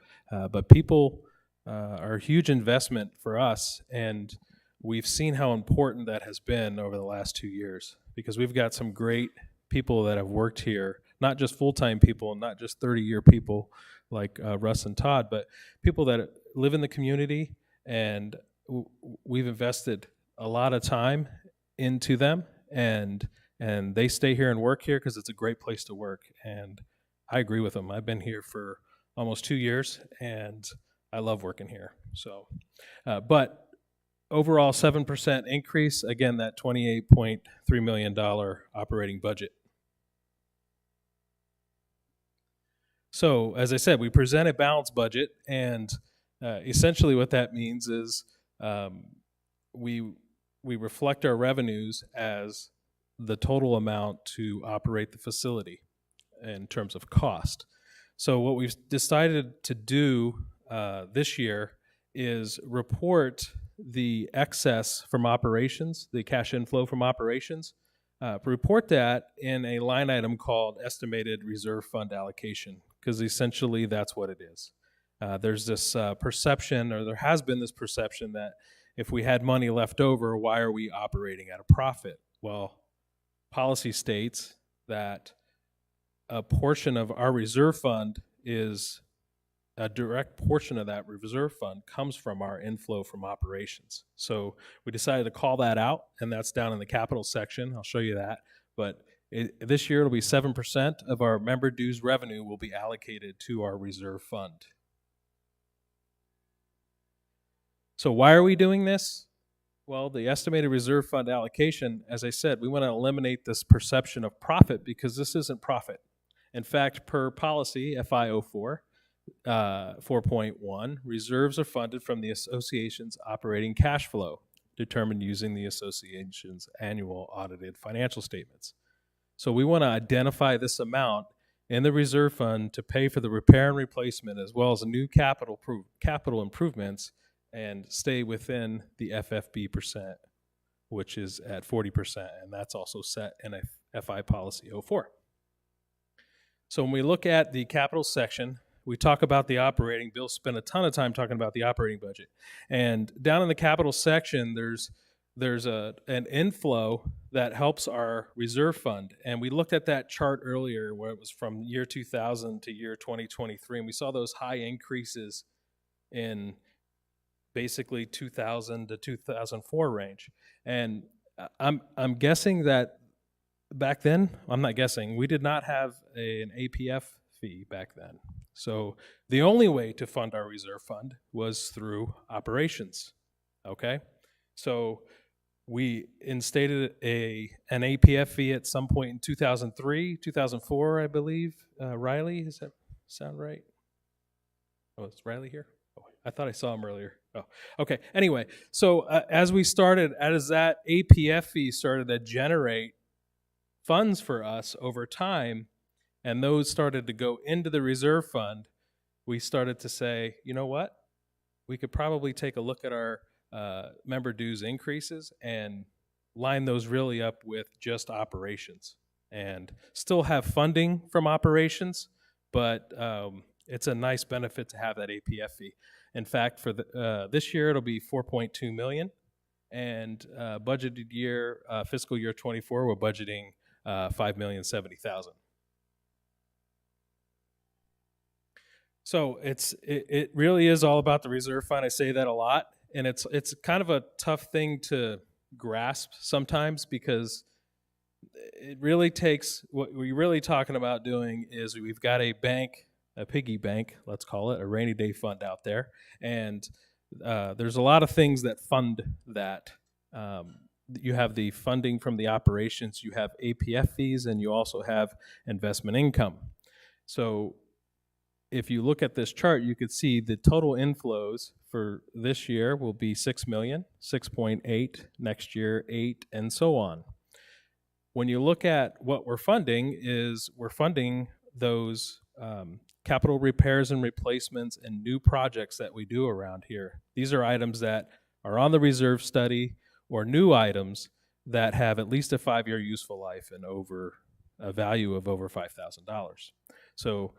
but people are a huge investment for us, and we've seen how important that has been over the last 2 years, because we've got some great people that have worked here, not just full-time people, not just 30-year people like Russ and Todd, but people that live in the community and we've invested a lot of time into them, and they stay here and work here because it's a great place to work. And I agree with them. I've been here for almost 2 years, and I love working here. So, but overall 7% increase, again, that $28.3 million operating budget. So, as I said, we present a balanced budget, and essentially what that means is we reflect our revenues as the total amount to operate the facility in terms of cost. So what we've decided to do this year is report the excess from operations, the cash inflow from operations, report that in a line item called estimated reserve fund allocation, because essentially that's what it is. There's this perception, or there has been this perception, that if we had money left over, why are we operating at a profit? Well, policy states that a portion of our reserve fund is a direct portion of that reserve fund comes from our inflow from operations. So we decided to call that out, and that's down in the capital section. I'll show you that. But this year it'll be 7% of our member dues revenue will be allocated to our reserve fund. So why are we doing this? Well, the estimated reserve fund allocation, as I said, we want to eliminate this perception of profit, because this isn't profit. In fact, per policy FI04 4.1, reserves are funded from the association's operating cash flow, determined using the association's annual audited financial statements. So we want to identify this amount in the reserve fund to pay for the repair and replacement, as well as new capital improvements, and stay within the FFB percent, which is at 40%, and that's also set in a FI policy 04. So when we look at the capital section, we talk about the operating. Bill spent a ton of time talking about the operating budget. And down in the capital section, there's an inflow that helps our reserve fund. And we looked at that chart earlier where it was from year 2000 to year 2023, and we saw those high increases in basically 2000 to 2004 range. And I'm guessing that back then, I'm not guessing, we did not have an APF fee back then. So the only way to fund our reserve fund was through operations, okay? So we instated an APF fee at some point in 2003, 2004, I believe. Riley, does that sound right? Oh, is Riley here? Oh, I thought I saw him earlier. Oh, okay. Anyway, so as that APF fee started to generate funds for us over time, and those started to go into the reserve fund, we started to say, you know what? We could probably take a look at our member dues increases and line those really up with just operations, and still have funding from operations, but it's a nice benefit to have that APF fee. In fact, for this year, it'll be $4.2 million, and budgeted year, fiscal year 24, we're budgeting $5,070,000. So it really is all about the reserve fund. I say that a lot, and it's kind of a tough thing to grasp sometimes, because it really takes, what we're really talking about doing is we've got a bank, a piggy bank, let's call it, a rainy day fund out there, and there's a lot of things that fund that. You have the funding from the operations, you have APF fees, and you also have investment income. So if you look at this chart, you could see the total inflows for this year will be 6 million, 6.8, next year 8, and so on. When you look at what we're funding those capital repairs and replacements and new projects that we do around here. These are items that are on the reserve study, or new items that have at least a 5-year useful life and over a value of over $5,000. So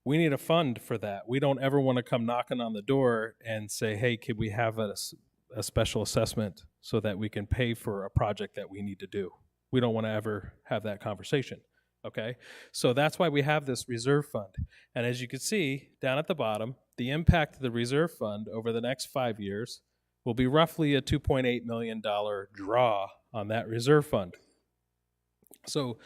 we need a fund for that. We don't ever want to come knocking on the door and say, hey, could we have a special assessment so that we can pay for a project that we need to do? We don't want to ever have that conversation, okay? So that's why we have this reserve fund. And as you can see down at the bottom, the impact of the reserve fund over the next 5 years will be roughly a $2.8 million draw on that reserve fund. So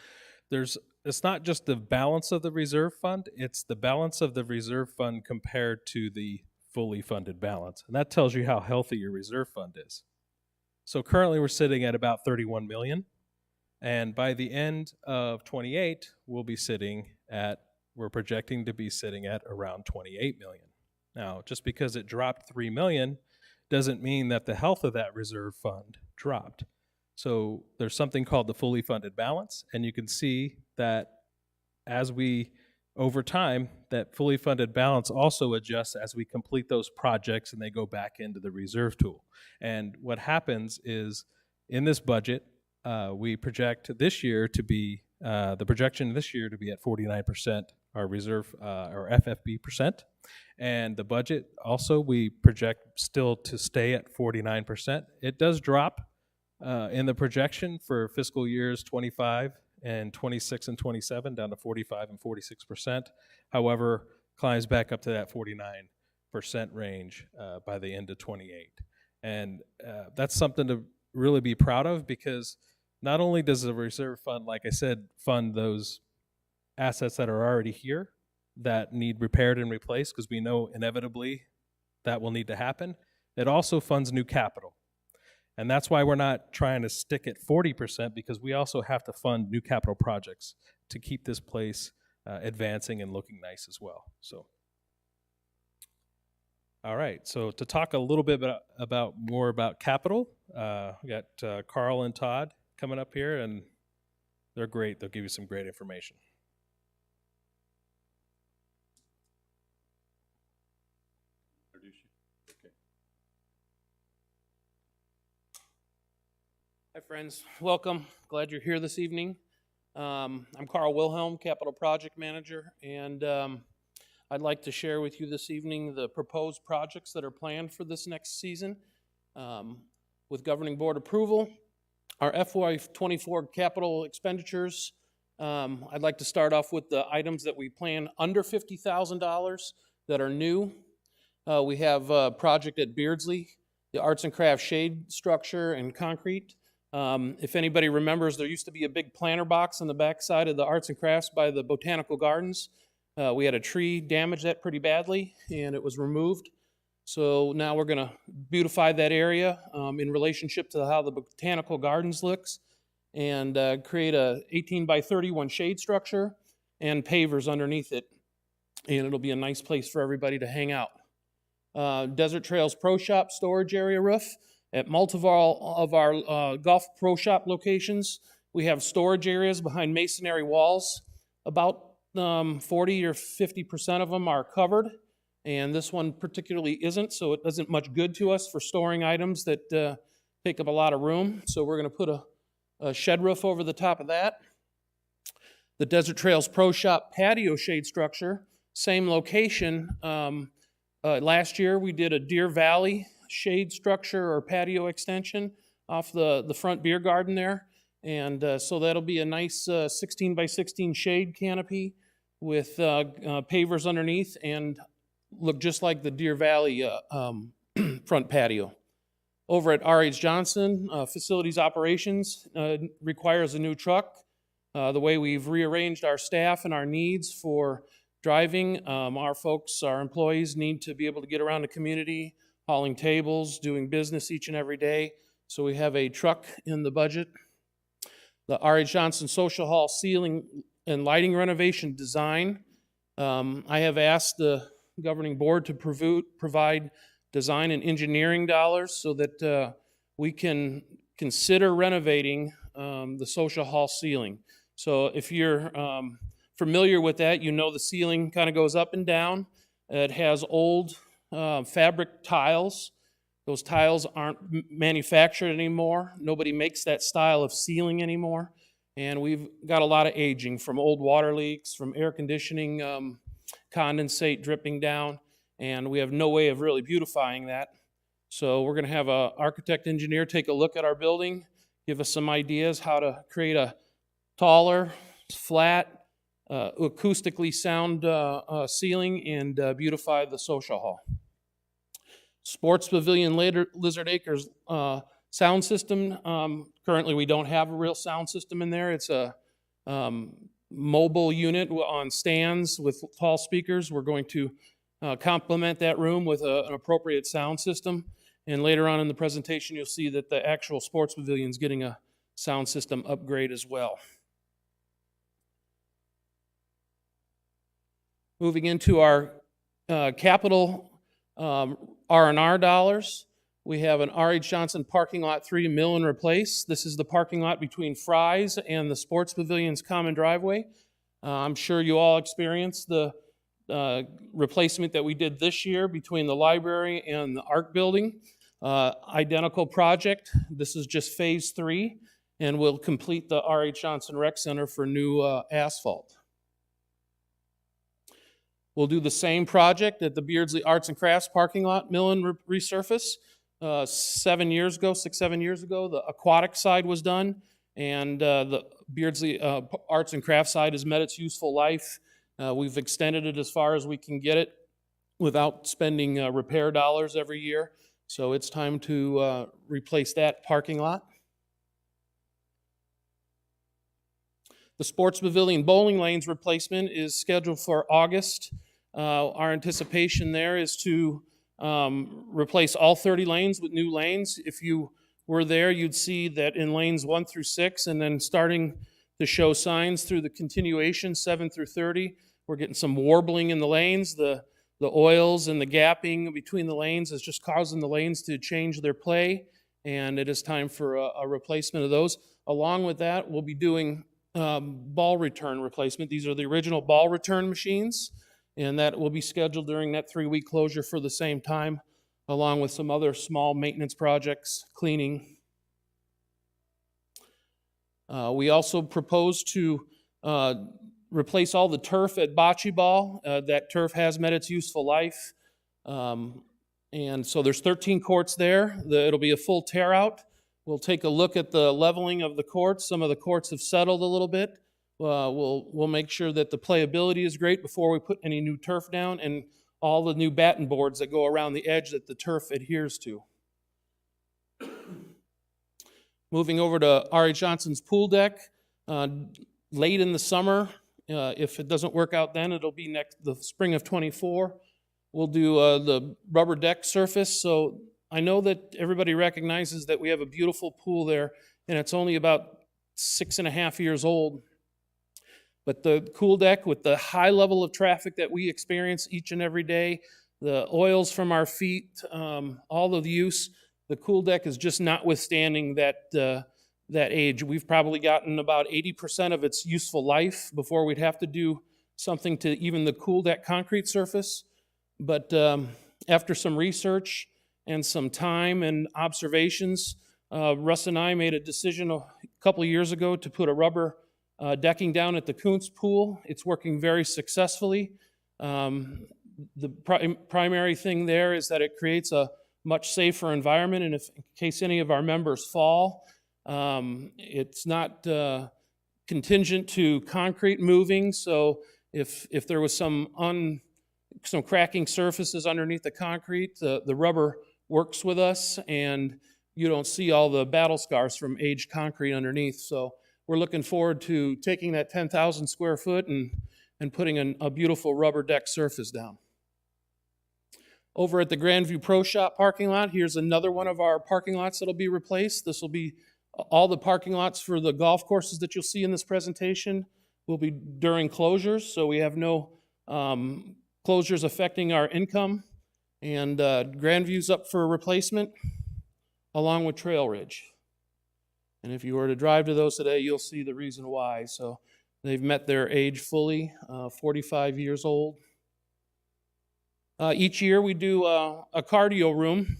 it's not just the balance of the reserve fund, it's the balance of the reserve fund compared to the fully funded balance. And that tells you how healthy your reserve fund is. So currently we're sitting at about 31 million. And by the end of 28, we're projecting to be sitting at around 28 million. Now, just because it dropped 3 million doesn't mean that the health of that reserve fund dropped. So there's something called the fully funded balance, and you can see that over time, that fully funded balance also adjusts as we complete those projects and they go back into the reserve tool. And what happens is in this budget, we project this year to be, the projection this year to be at 49%, our reserve, our FFB percent. And the budget also, we project still to stay at 49%. It does drop in the projection for fiscal years 25 and 26 and 27 down to 45 and 46%. However, climbs back up to that 49% range by the end of 28. And that's something to really be proud of, because not only does the reserve fund, like I said, fund those assets that are already here that need repaired and replaced, because we know inevitably that will need to happen, it also funds new capital. And that's why we're not trying to stick at 40%, because we also have to fund new capital projects to keep this place advancing and looking nice as well. So, all right. So to talk a little bit more about capital, we got Carl and Todd coming up here, and they're great. They'll give you some great information. Hi, friends. Welcome. Glad you're here this evening. I'm Carl Wilhelm, Capital Project Manager, and I'd like to share with you this evening the proposed projects that are planned for this next season. With Governing Board approval, our FY24 capital expenditures, I'd like to start off with the items that we plan under $50,000 that are new. We have a project at Beardsley, the Arts and Crafts shade structure and concrete. If anybody remembers, there used to be a big planter box on the back side of the Arts and Crafts by the Botanical Gardens. We had a tree damage that pretty badly, and it was removed. So now we're going to beautify that area in relationship to how the Botanical Gardens looks, and create a 18 by 31 shade structure and pavers underneath it. And it'll be a nice place for everybody to hang out. Desert Trails Pro Shop storage area roof. At multiple of our golf pro shop locations, we have storage areas behind masonry walls. About 40 or 50% of them are covered, and this one particularly isn't, so it isn't much good to us for storing items that take up a lot of room. So we're going to put a shed roof over the top of that. The Desert Trails Pro Shop patio shade structure, same location. Last year we did a Deer Valley shade structure or patio extension off the front beer garden there. And so that'll be a nice 16 by 16 shade canopy with pavers underneath and look just like the Deer Valley front patio. Over at R.H. Johnson, facilities operations requires a new truck. The way we've rearranged our staff and our needs for driving, our employees need to be able to get around the community, hauling tables, doing business each and every day. So we have a truck in the budget. The R.H. Johnson Social Hall ceiling and lighting renovation design. I have asked the Governing Board to provide design and engineering dollars so that we can consider renovating the Social Hall ceiling. So if you're familiar with that, you know the ceiling kind of goes up and down. It has old fabric tiles. Those tiles aren't manufactured anymore. Nobody makes that style of ceiling anymore. And we've got a lot of aging from old water leaks, from air conditioning condensate dripping down, and we have no way of really beautifying that. So we're going to have an architect engineer take a look at our building, give us some ideas how to create a taller, flat, acoustically sound ceiling and beautify the social hall. Sports Pavilion Lizard Acres sound system. Currently, we don't have a real sound system in there. It's a mobile unit on stands with tall speakers. We're going to complement that room with an appropriate sound system. And later on in the presentation, you'll see that the actual sports pavilion is getting a sound system upgrade as well. Moving into our capital R&R dollars, we have an R.H. Johnson Parking Lot 3 mill and replace. This is the parking lot between Fry's and the Sports Pavilion's common driveway. I'm sure you all experienced the replacement that we did this year between the library and the art building. Identical project. This is just phase 3, and we'll complete the R.H. Johnson Rec Center for new asphalt. We'll do the same project at the Beardsley Arts and Crafts parking lot, mill and resurface. 7 years ago, 6-7 years ago, the aquatic side was done, and the Beardsley Arts and Crafts side has met its useful life. We've extended it as far as we can get it without spending repair dollars every year. So it's time to replace that parking lot. The Sports Pavilion bowling lanes replacement is scheduled for August. Our anticipation there is to replace all 30 lanes with new lanes. If you were there, you'd see that in lanes 1 through 6, and then starting to show signs through the continuation 7 through 30, we're getting some warbling in the lanes. The oils and the gapping between the lanes is just causing the lanes to change their play, and it is time for a replacement of those. Along with that, we'll be doing ball return replacement. These are the original ball return machines, and that will be scheduled during that 3-week closure for the same time, along with some other small maintenance projects, cleaning. We also propose to replace all the turf at Bocce Ball. That turf has met its useful life. And so there's 13 courts there. It'll be a full tear out. We'll take a look at the leveling of the courts. Some of the courts have settled a little bit. We'll make sure that the playability is great before we put any new turf down, and all the new batten boards that go around the edge that the turf adheres to. Moving over to R.H. Johnson's pool deck. Late in the summer, if it doesn't work out then, it'll be the spring of 24. We'll do the rubber deck surface. So I know that everybody recognizes that we have a beautiful pool there, and it's only about 6.5 years old. But the pool deck, with the high level of traffic that we experience each and every day, the oils from our feet, all of the use, the pool deck is just not withstanding that age. We've probably gotten about 80% of its useful life before we'd have to do something to even the pool deck concrete surface. But after some research and some time and observations, Russ and I made a decision a couple of years ago to put a rubber decking down at the Kuntz pool. It's working very successfully. The primary thing there is that it creates a much safer environment, and in case any of our members fall, it's not contingent to concrete moving. So if there was some cracking surfaces underneath the concrete, the rubber works with us, and you don't see all the battle scars from aged concrete underneath. So we're looking forward to taking that 10,000 square foot and putting a beautiful rubber deck surface down. Over at the Grandview Pro Shop parking lot, here's another one of our parking lots that'll be replaced. This will be all the parking lots for the golf courses that you'll see in this presentation will be during closures, so we have no closures affecting our income. And Grandview's up for replacement, along with Trail Ridge. And if you were to drive to those today, you'll see the reason why. So they've met their age fully, 45 years old. Each year we do a cardio room,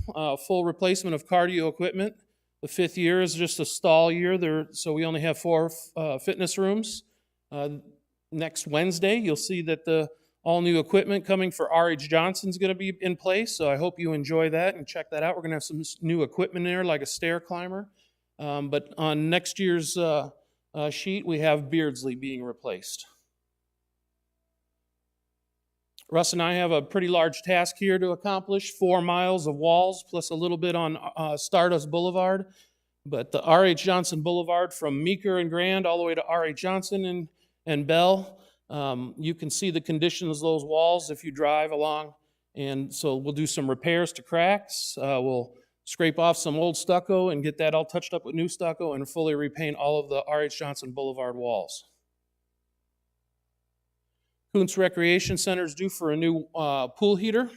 full replacement of cardio equipment. The 5th year is just a stall year, so we only have 4 fitness rooms. Next Wednesday, you'll see that the all-new equipment coming for R.H. Johnson is going to be in place, so I hope you enjoy that and check that out. We're going to have some new equipment there, like a stair climber. But on next year's sheet, we have Beardsley being replaced. Russ and I have a pretty large task here to accomplish, 4 miles of walls plus a little bit on Stardust Boulevard. But the R.H. Johnson Boulevard from Meeker and Grand all the way to R.H. Johnson and Bell, you can see the conditions of those walls if you drive along. And so we'll do some repairs to cracks. We'll scrape off some old stucco and get that all touched up with new stucco and fully repaint all of the R.H. Johnson Boulevard walls. Kuntz Recreation Center is due for a new pool heater.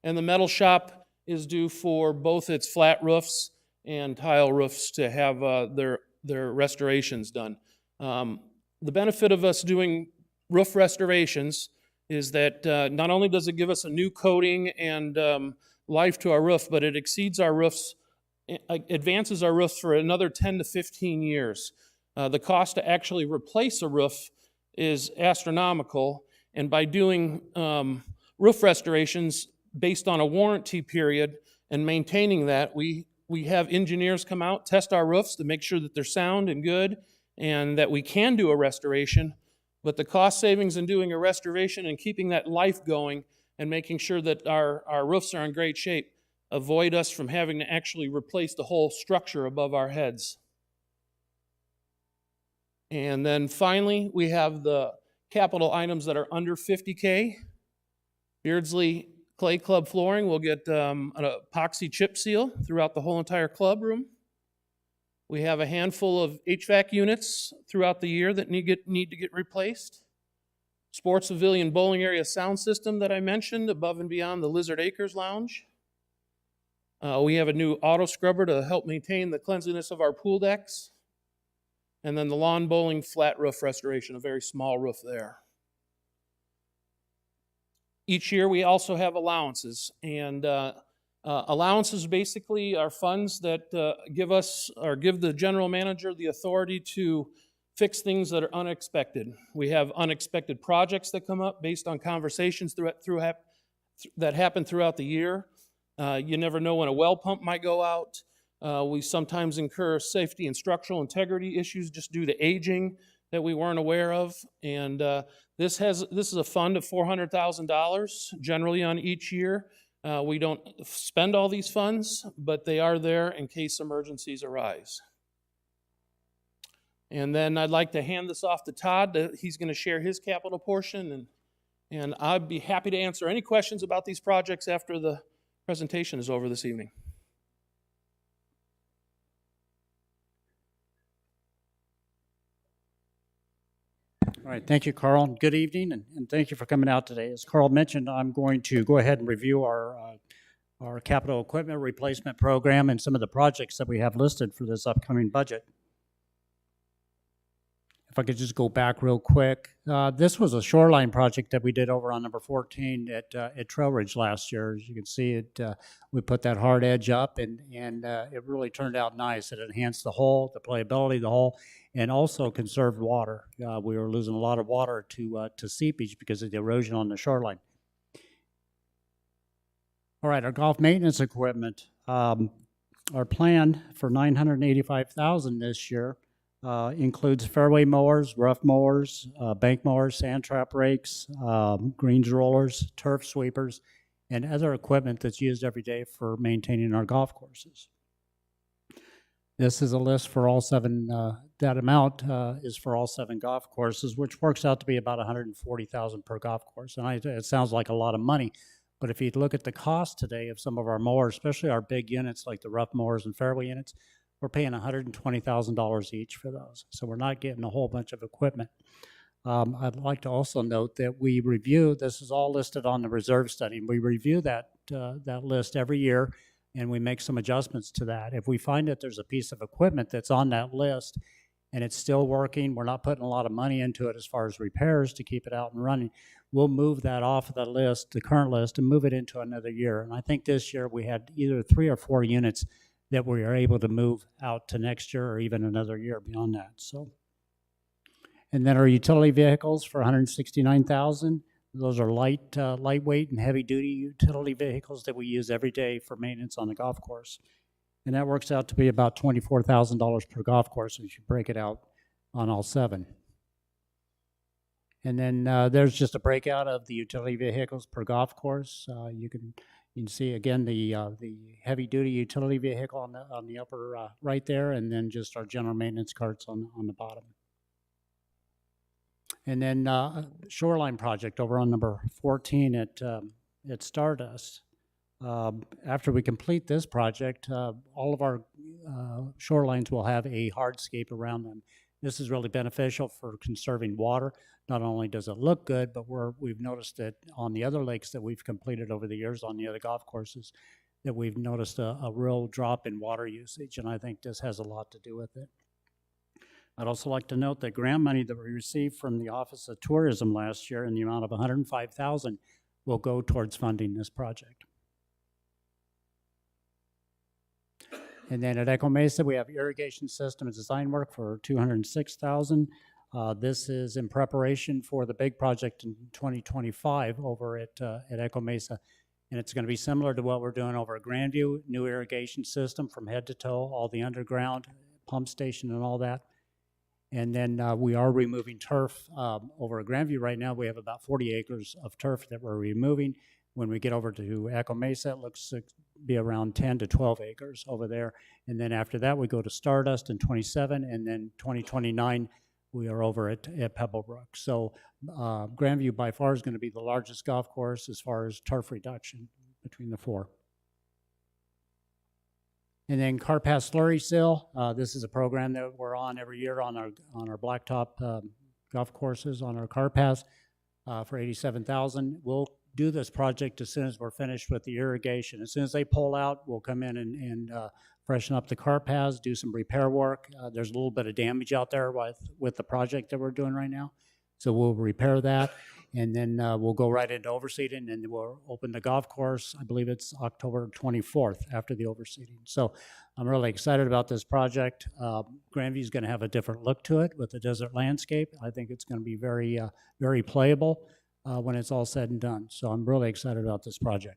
And the metal shop is due for both its flat roofs and tile roofs to have their restorations done. The benefit of us doing roof restorations is that not only does it give us a new coating and life to our roof, but it exceeds our roofs, advances our roofs for another 10 to 15 years. The cost to actually replace a roof is astronomical, and by doing roof restorations based on a warranty period and maintaining that, we have engineers come out, test our roofs to make sure that they're sound and good and that we can do a restoration. But the cost savings in doing a restoration and keeping that life going and making sure that our roofs are in great shape avoid us from having to actually replace the whole structure above our heads. And then finally, we have the capital items that are under $50K. Beardsley Clay Club flooring will get an epoxy chip seal throughout the whole entire club room. We have a handful of HVAC units throughout the year that need to get replaced. Sports Pavilion bowling area sound system that I mentioned above and beyond the Lizard Acres Lounge. We have a new auto scrubber to help maintain the cleanliness of our pool decks. And then the lawn bowling flat roof restoration, a very small roof there. Each year we also have allowances, and allowances basically are funds that give the general manager the authority to fix things that are unexpected. We have unexpected projects that come up based on conversations that happen throughout the year. You never know when a well pump might go out. We sometimes incur safety and structural integrity issues just due to aging that we weren't aware of. And this is a fund of $400,000 generally on each year. We don't spend all these funds, but they are there in case emergencies arise. And then I'd like to hand this off to Todd. He's going to share his capital portion, and I'd be happy to answer any questions about these projects after the presentation is over this evening. All right, thank you, Carl. Good evening, and thank you for coming out today. As Carl mentioned, I'm going to go ahead and review our capital equipment replacement program and some of the projects that we have listed for this upcoming budget. If I could just go back real quick. This was a shoreline project that we did over on number 14 at Trail Ridge last year. As you can see, we put that hard edge up, and it really turned out nice. It enhanced the hull, the playability of the hull, and also conserved water. We were losing a lot of water to seepage because of the erosion on the shoreline. All right, our golf maintenance equipment. Our plan for $985,000 this year includes fairway mowers, rough mowers, bank mowers, sand trap rakes, greens rollers, turf sweepers, and other equipment that's used every day for maintaining our golf courses. This is a list for all seven, that amount is for all 7 golf courses, which works out to be about $140,000 per golf course. And it sounds like a lot of money, but if you look at the cost today of some of our mowers, especially our big units like the rough mowers and fairway units, we're paying $120,000 each for those. So we're not getting a whole bunch of equipment. I'd like to also note that we review, this is all listed on the reserve study, and we review that list every year, and we make some adjustments to that. If we find that there's a piece of equipment that's on that list and it's still working, we're not putting a lot of money into it as far as repairs to keep it out and running, we'll move that off of the list, the current list, and move it into another year. And I think this year we had either 3 or 4 units that we are able to move out to next year or even another year beyond that. So, and then our utility vehicles for $169,000. Those are lightweight and heavy-duty utility vehicles that we use every day for maintenance on the golf course. And that works out to be about $24,000 per golf course if you break it out on all 7. And then there's just a breakout of the utility vehicles per golf course. You can see again the heavy duty utility vehicle on the upper right there, and then just our general maintenance carts on the bottom. And then shoreline project over on number 14 at Stardust. After we complete this project, all of our shorelines will have a hardscape around them. This is really beneficial for conserving water. Not only does it look good, but we've noticed that on the other lakes that we've completed over the years on the other golf courses, that we've noticed a real drop in water usage, and I think this has a lot to do with it. I'd also like to note that grant money that we received from the Office of Tourism last year in the amount of $105,000 will go towards funding this project. And then at Echo Mesa, we have irrigation system design work for $206,000. This is in preparation for the big project in 2025 over at Echo Mesa. And it's going to be similar to what we're doing over at Grandview, new irrigation system from head to toe, all the underground pump station and all that. And then we are removing turf over at Grandview right now. We have about 40 acres of turf that we're removing. When we get over to Echo Mesa, it looks to be around 10 to 12 acres over there. And then after that, we go to Stardust in 27, and then 2029, we are over at Pebblebrook. So Grandview by far is going to be the largest golf course as far as turf reduction between the four. And then Car Pass Slurry Seal. This is a program that we're on every year on our blacktop golf courses on our Car Pass for $87,000. We'll do this project as soon as we're finished with the irrigation. As soon as they pull out, we'll come in and freshen up the car paths, do some repair work. There's a little bit of damage out there with the project that we're doing right now. So we'll repair that, and then we'll go right into overseeding, and we'll open the golf course. I believe it's October 24th after the overseeding. So I'm really excited about this project. Grandview is going to have a different look to it with the desert landscape. I think it's going to be very, very playable when it's all said and done. So I'm really excited about this project.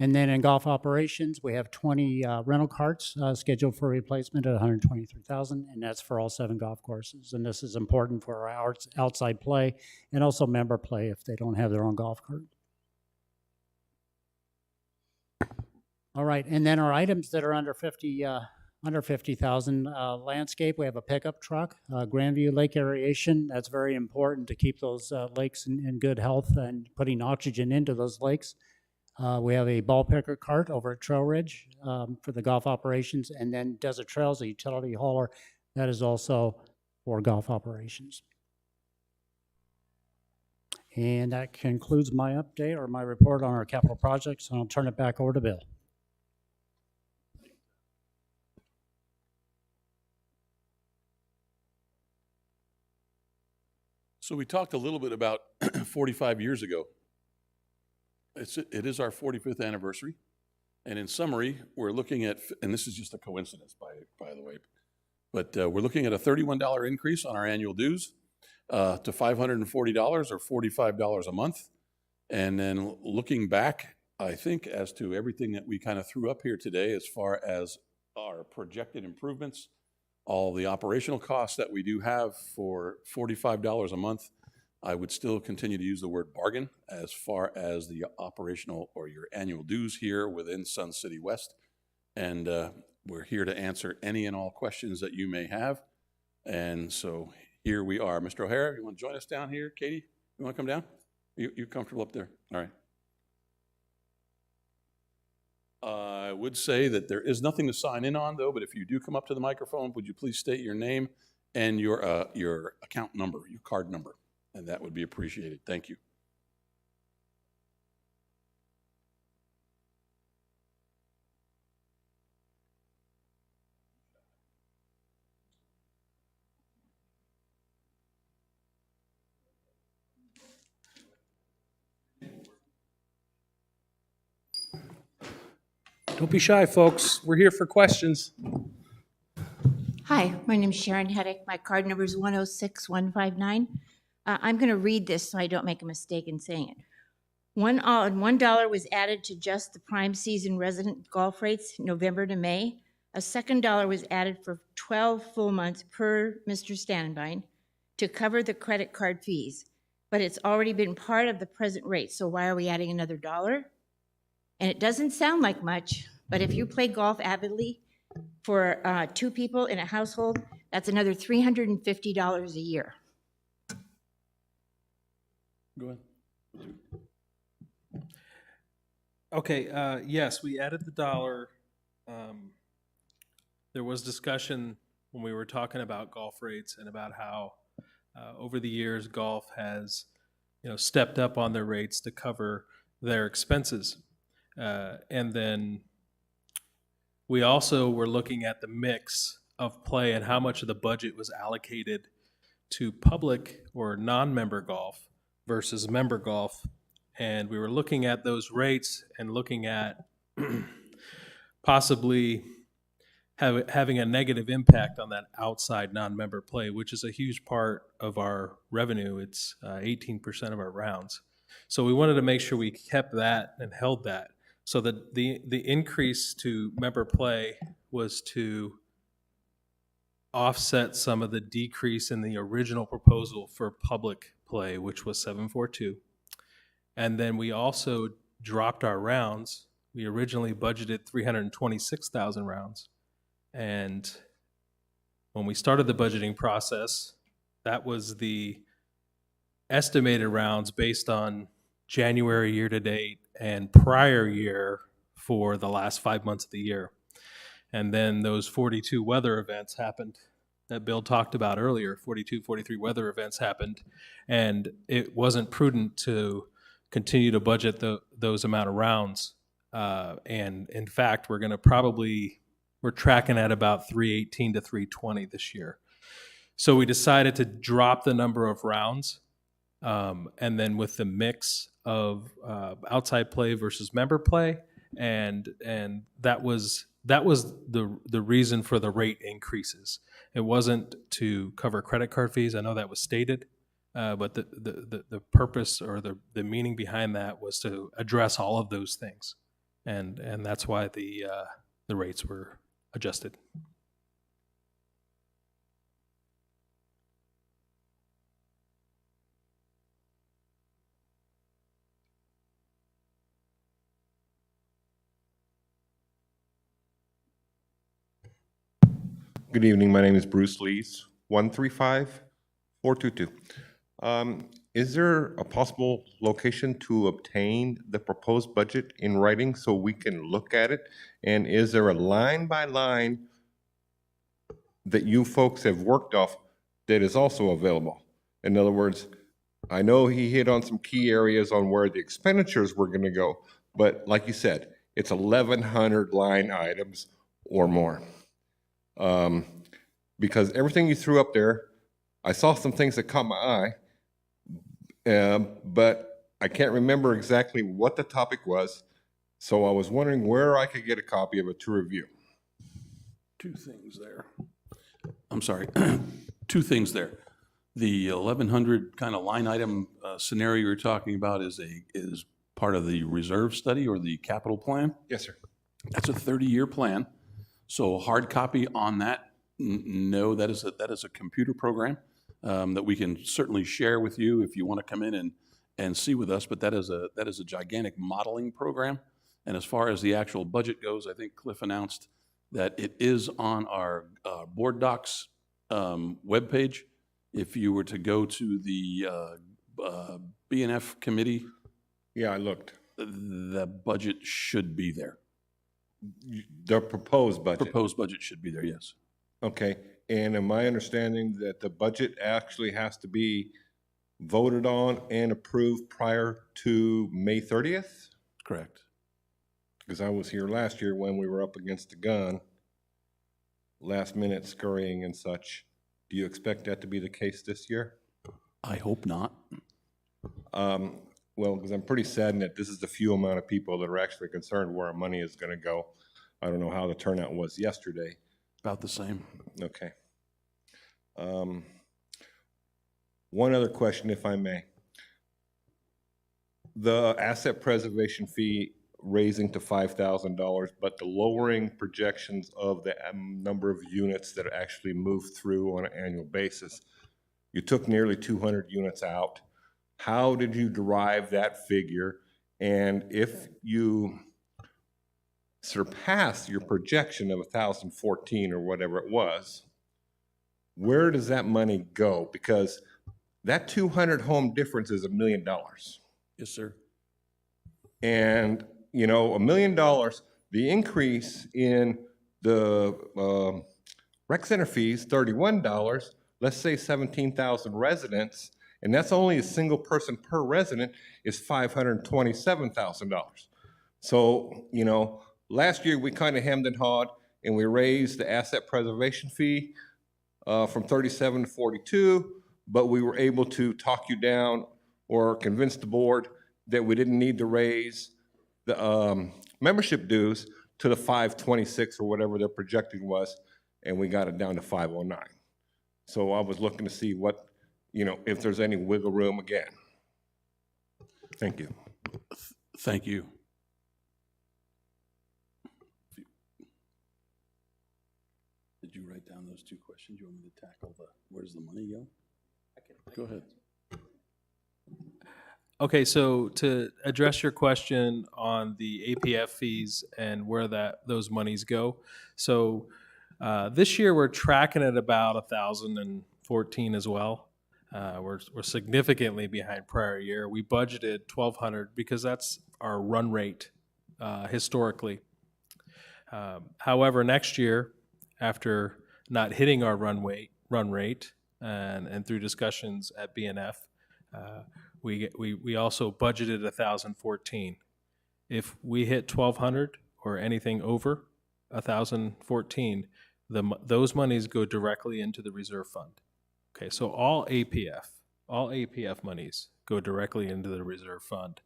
And then in golf operations, we have 20 rental carts scheduled for replacement at $123,000, and that's for all 7 golf courses. And this is important for our outside play and also member play if they don't have their own golf cart. All right, and then our items that are under 50,000 landscape, we have a pickup truck, Grandview Lake Aeration. That's very important to keep those lakes in good health and putting oxygen into those lakes. We have a ball picker cart over at Trail Ridge for the golf operations, and then Desert Trails, a utility hauler, that is also for golf operations. And that concludes my update or my report on our capital projects, and I'll turn it back over to Bill. So we talked a little bit about 45 years ago. It is our 45th anniversary. And in summary, we're looking at, and this is just a coincidence, by the way, but we're looking at a $31 increase on our annual dues to $540 or $45 a month. And then looking back, I think, as to everything that we kind of threw up here today as far as our projected improvements, all the operational costs that we do have for $45 a month, I would still continue to use the word bargain as far as the operational or your annual dues here within Sun City West. And we're here to answer any and all questions that you may have. And so here we are. Mr. O'Hara, you want to join us down here? Katie, you want to come down? You comfortable up there? All right. I would say that there is nothing to sign in on, though, but if you do come up to the microphone, would you please state your name and your account number, your card number, and that would be appreciated. Thank you. Don't be shy, folks. We're here for questions. Hi, my name is Sharon Heddick. My card number is 106159. I'm going to read this so I don't make a mistake in saying it. $1 was added to just the prime season resident golf rates, November to May. A second $1 was added for 12 full months per Mr. Standbein to cover the credit card fees, but it's already been part of the present rate, so why are we adding another $1? And it doesn't sound like much, but if you play golf avidly for 2 people in a household, that's another $350 a year. Go ahead. Okay, yes, we added the dollar. There was discussion when we were talking about golf rates and about how over the years golf has, stepped up on their rates to cover their expenses. And then we also were looking at the mix of play and how much of the budget was allocated to public or non-member golf versus member golf. And we were looking at those rates and looking at possibly having a negative impact on that outside non-member play, which is a huge part of our revenue. It's 18% of our rounds. So we wanted to make sure we kept that and held that. So that the increase to member play was to offset some of the decrease in the original proposal for public play, which was 742. And then we also dropped our rounds. We originally budgeted 326,000 rounds. And when we started the budgeting process, that was the estimated rounds based on January year to date and prior year for the last 5 months of the year. And then those 42 weather events happened that Bill talked about earlier. 42, 43 weather events happened, and it wasn't prudent to continue to budget those amount of rounds. And in fact, we're tracking at about 318 to 320 this year. So we decided to drop the number of rounds, and then with the mix of outside play versus member play, and that was the reason for the rate increases. It wasn't to cover credit card fees. I know that was stated, but the purpose or the meaning behind that was to address all of those things, and that's why the rates were adjusted. Good evening. My name is Bruce Lees, 135-422. Is there a possible location to obtain the proposed budget in writing so we can look at it? And is there a line by line that you folks have worked off that is also available? In other words, I know he hit on some key areas on where the expenditures were going to go, but like you said, it's 1,100 line items or more. Because everything you threw up there, I saw some things that caught my eye, but I can't remember exactly what the topic was. So I was wondering where I could get a copy of it to review. Two things there. I'm sorry. Two things there. The 1,100 kind of line item scenario you're talking about is part of the reserve study or the capital plan. Yes, sir. That's a 30-year plan. So hard copy on that, no, that is a computer program that we can certainly share with you if you want to come in and see with us. But that is a gigantic modeling program. And as far as the actual budget goes, I think Cliff announced that it is on our board docs webpage. If you were to go to the B&F committee, Yeah, I looked. the budget should be there. The proposed budget. Proposed budget should be there, yes. Okay, and am I understanding that the budget actually has to be voted on and approved prior to May 30th? Correct. Because I was here last year when we were up against the gun, last minute scurrying and such. Do you expect that to be the case this year? I hope not. Well, because I'm pretty saddened that this is the few amount of people that are actually concerned where our money is going to go. I don't know how the turnout was yesterday. About the same. Okay. One other question, if I may. The asset preservation fee raising to $5,000, but the lowering projections of the number of units that actually move through on an annual basis. You took nearly 200 units out. How did you derive that figure? And if you surpass your projection of 1,014 or whatever it was, where does that money go? Because that 200 home difference is $1 million. Yes, sir. And, you know, $1 million, the increase in the rec center fees, $31, let's say 17,000 residents, and that's only a single person per resident, is $527,000. So, you know, last year we kind of hemmed and hawed, and we raised the asset preservation fee from 37 to 42, but we were able to talk you down or convince the board that we didn't need to raise the membership dues to the 526 or whatever their projecting was, and we got it down to 509. So I was looking to see what, you know, if there's any wiggle room again. Thank you. Thank you. Did you write down those two questions? You want me to tackle the, where does the money go? Go ahead. Okay, so to address your question on the APF fees and where those monies go, so this year we're tracking at about 1,014 as well. We're significantly behind prior year. We budgeted 1,200 because that's our run rate historically. However, next year, after not hitting our run rate, and through discussions at BNF, we also budgeted 1,014. If we hit 1,200 or anything over 1,014, those monies go directly into the reserve fund. Okay, so all APF monies go directly into the reserve fund.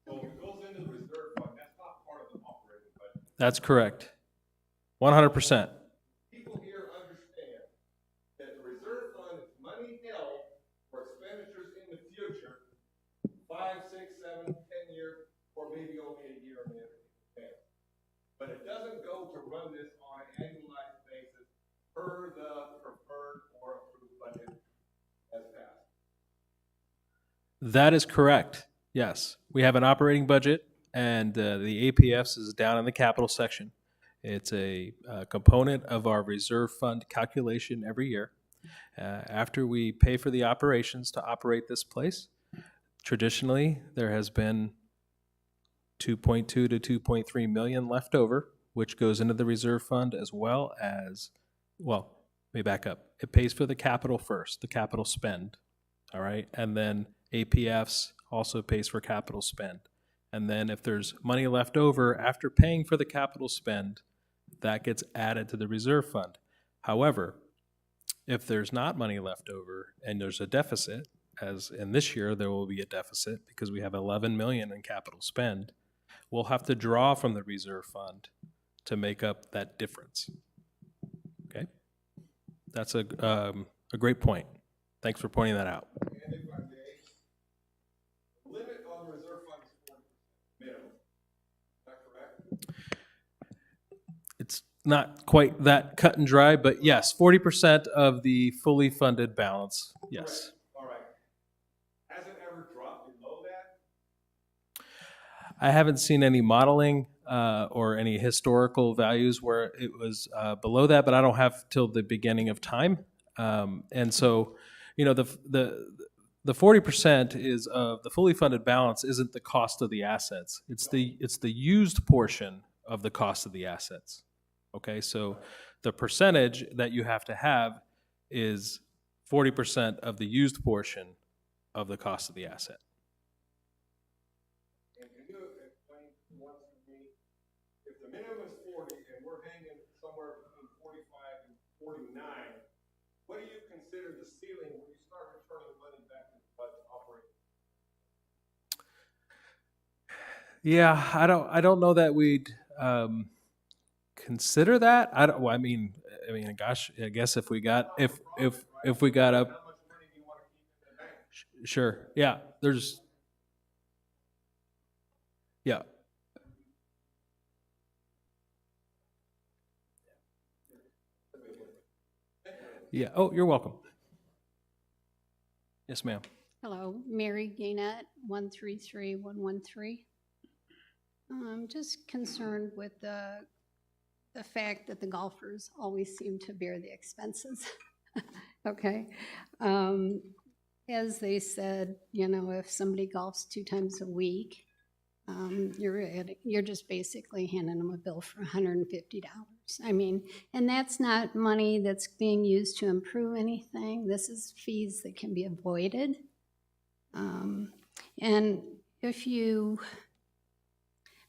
So it goes into the reserve fund, that's not part of the operating budget. That's correct. 100%. People here understand that the reserve fund is money held for expenditures in the future, 5, 6, 7, 10 years, or maybe only a year in advance. But it doesn't go to run this on an annualized basis per the preferred or approved budget as passed. That is correct. Yes, we have an operating budget, and the APFs is down in the capital section. It's a component of our reserve fund calculation every year. After we pay for the operations to operate this place, traditionally there has been 2.2 to 2.3 million left over, which goes into the reserve fund as well as, well, let me back up. It pays for the capital first, the capital spend, all right? And then APFs also pays for capital spend. And then if there's money left over after paying for the capital spend, that gets added to the reserve fund. However, if there's not money left over and there's a deficit, as in this year there will be a deficit because we have 11 million in capital spend, we'll have to draw from the reserve fund to make up that difference. Okay? That's a great point. Thanks for pointing that out. And if I may, the limit on the reserve fund is 40% minimum. Is that correct? It's not quite that cut and dry, but yes, 40% of the fully funded balance, yes. All right. Has it ever dropped below that? I haven't seen any modeling or any historical values where it was below that, but I don't have till the beginning of time. And so, you know, the 40% is of the fully funded balance isn't the cost of the assets. It's the used portion of the cost of the assets. Okay, so the percentage that you have to have is 40% of the used portion of the cost of the asset. And can you explain once to me, if the minimum is 40 and we're hanging somewhere between 45 and 49, what do you consider the ceiling when you start returning money back to the budget operating? Yeah, I don't know that we'd consider that. I mean, gosh, I guess if we got up, How much money do you want to keep in the bank? sure, yeah, yeah. Yeah, oh, you're welcome. Yes, ma'am. Hello, Mary Gainette, 133113. I'm just concerned with the fact that the golfers always seem to bear the expenses. Okay. As they said, you know, if somebody golfs 2 times a week, you're just basically handing them a bill for $150. I mean, and that's not money that's being used to improve anything. This is fees that can be avoided. And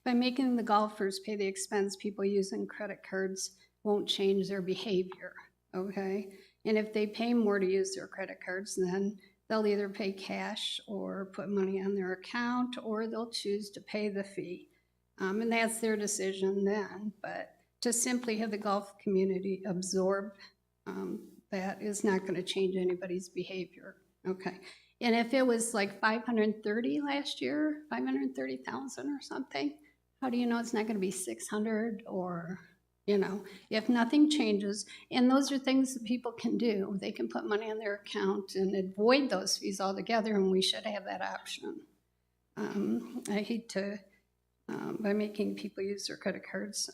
by making the golfers pay the expense, people using credit cards won't change their behavior, okay? And if they pay more to use their credit cards, then they'll either pay cash or put money on their account, or they'll choose to pay the fee. And that's their decision then. But to simply have the golf community absorb that is not going to change anybody's behavior, okay? And if it was like 530 last year, 530,000 or something, how do you know it's not going to be 600 or, you know, if nothing changes? And those are things that people can do. They can put money on their account and avoid those fees altogether, and we should have that option. I hate to, by making people use their credit cards,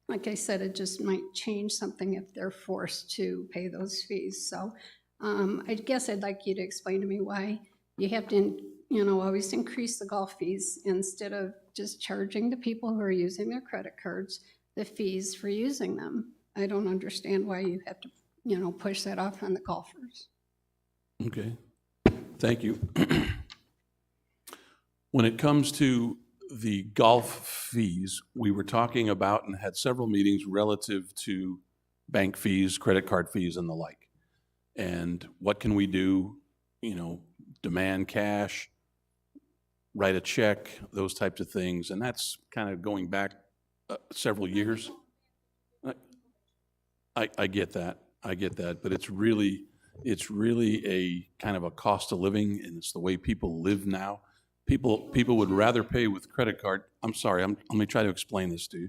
like I said, it just might change something if they're forced to pay those fees. So I guess I'd like you to explain to me why you have to, you know, always increase the golf fees instead of just charging the people who are using their credit cards the fees for using them. I don't understand why you have to, you know, push that off on the golfers. Okay, thank you. When it comes to the golf fees, we were talking about and had several meetings relative to bank fees, credit card fees, and the like. And what can we do, you know, demand cash, write a check, those types of things. And that's kind of going back several years. I get that. I get that. But it's really a kind of a cost of living, and it's the way people live now. People would rather pay with credit card. I'm sorry, let me try to explain this to you.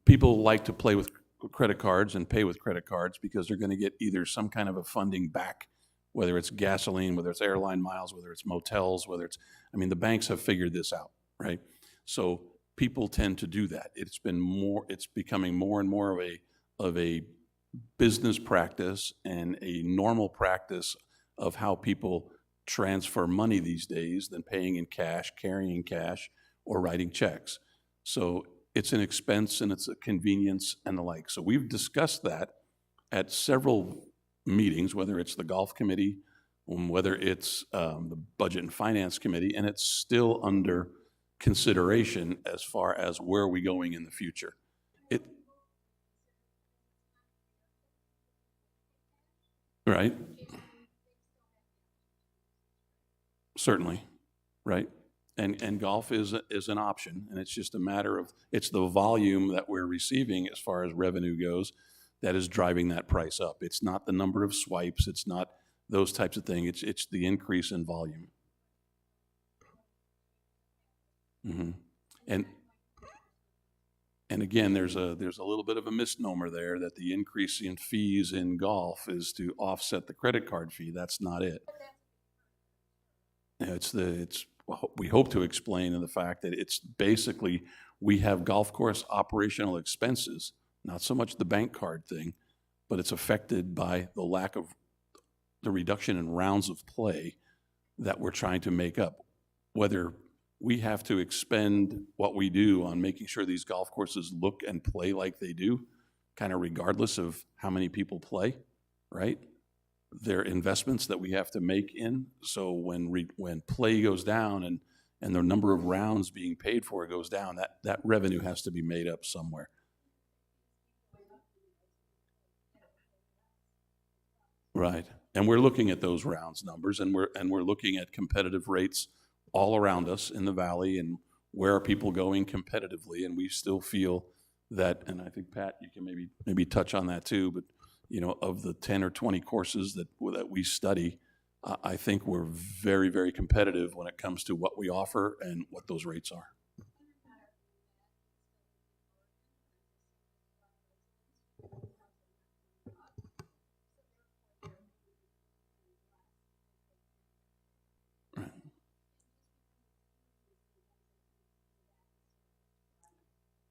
People like to play with credit cards and pay with credit cards because they're going to get either some kind of a funding back, whether it's gasoline, whether it's airline miles, whether it's motels, whether it's, I mean, the banks have figured this out, right? So people tend to do that. It's becoming more and more of a business practice and a normal practice of how people transfer money these days than paying in cash, carrying cash, or writing checks. So it's an expense and it's a convenience and the like. So we've discussed that at several meetings, whether it's the golf committee, whether it's the budget and finance committee, and it's still under consideration as far as where are we going in the future. Right? Certainly, right? And golf is an option, and it's just a matter of, it's the volume that we're receiving as far as revenue goes that is driving that price up. It's not the number of swipes, it's not those types of things, it's the increase in volume. Mm-hmm. And again, there's a little bit of a misnomer there that the increase in fees in golf is to offset the credit card fee. That's not it. We hope to explain in the fact that it's basically, we have golf course operational expenses, not so much the bank card thing, but it's affected by the lack of the reduction in rounds of play that we're trying to make up. Whether we have to expend what we do on making sure these golf courses look and play like they do, kind of regardless of how many people play, right? They're investments that we have to make in. So when play goes down and the number of rounds being paid for goes down, that revenue has to be made up somewhere. Right. And we're looking at those rounds numbers, and we're looking at competitive rates all around us in the valley, and where are people going competitively. And we still feel that, and I think Pat, you can maybe touch on that too, but you know, of the 10 or 20 courses that we study, I think we're very, very competitive when it comes to what we offer and what those rates are.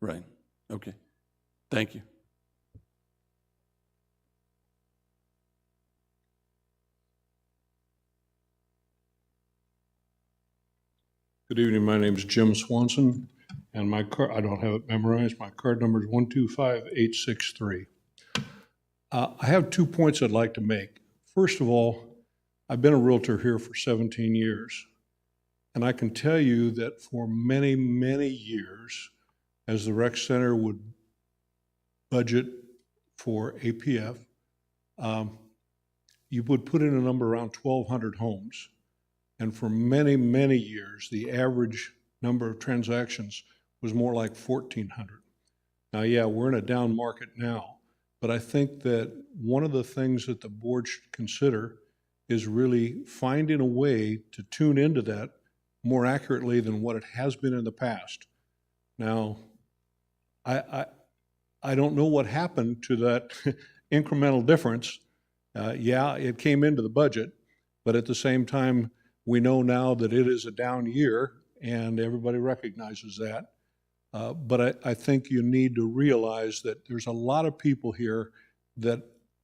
Right. Okay. Thank you. Good evening, my name is Jim Swanson, and my card, I don't have it memorized, my card number is 125863. I have 2 points I'd like to make. First of all, I've been a Realtor here for 17 years, and I can tell you that for many, many years, as the rec center would budget for APF, you would put in a number around 1,200 homes. And for many, many years, the average number of transactions was more like 1,400. Now, yeah, we're in a down market now, but I think that one of the things that the board should consider is really finding a way to tune into that more accurately than what it has been in the past. Now, I don't know what happened to that incremental difference. Yeah, it came into the budget, but at the same time, we know now that it is a down year, and everybody recognizes that. But I think you need to realize that there's a lot of people here that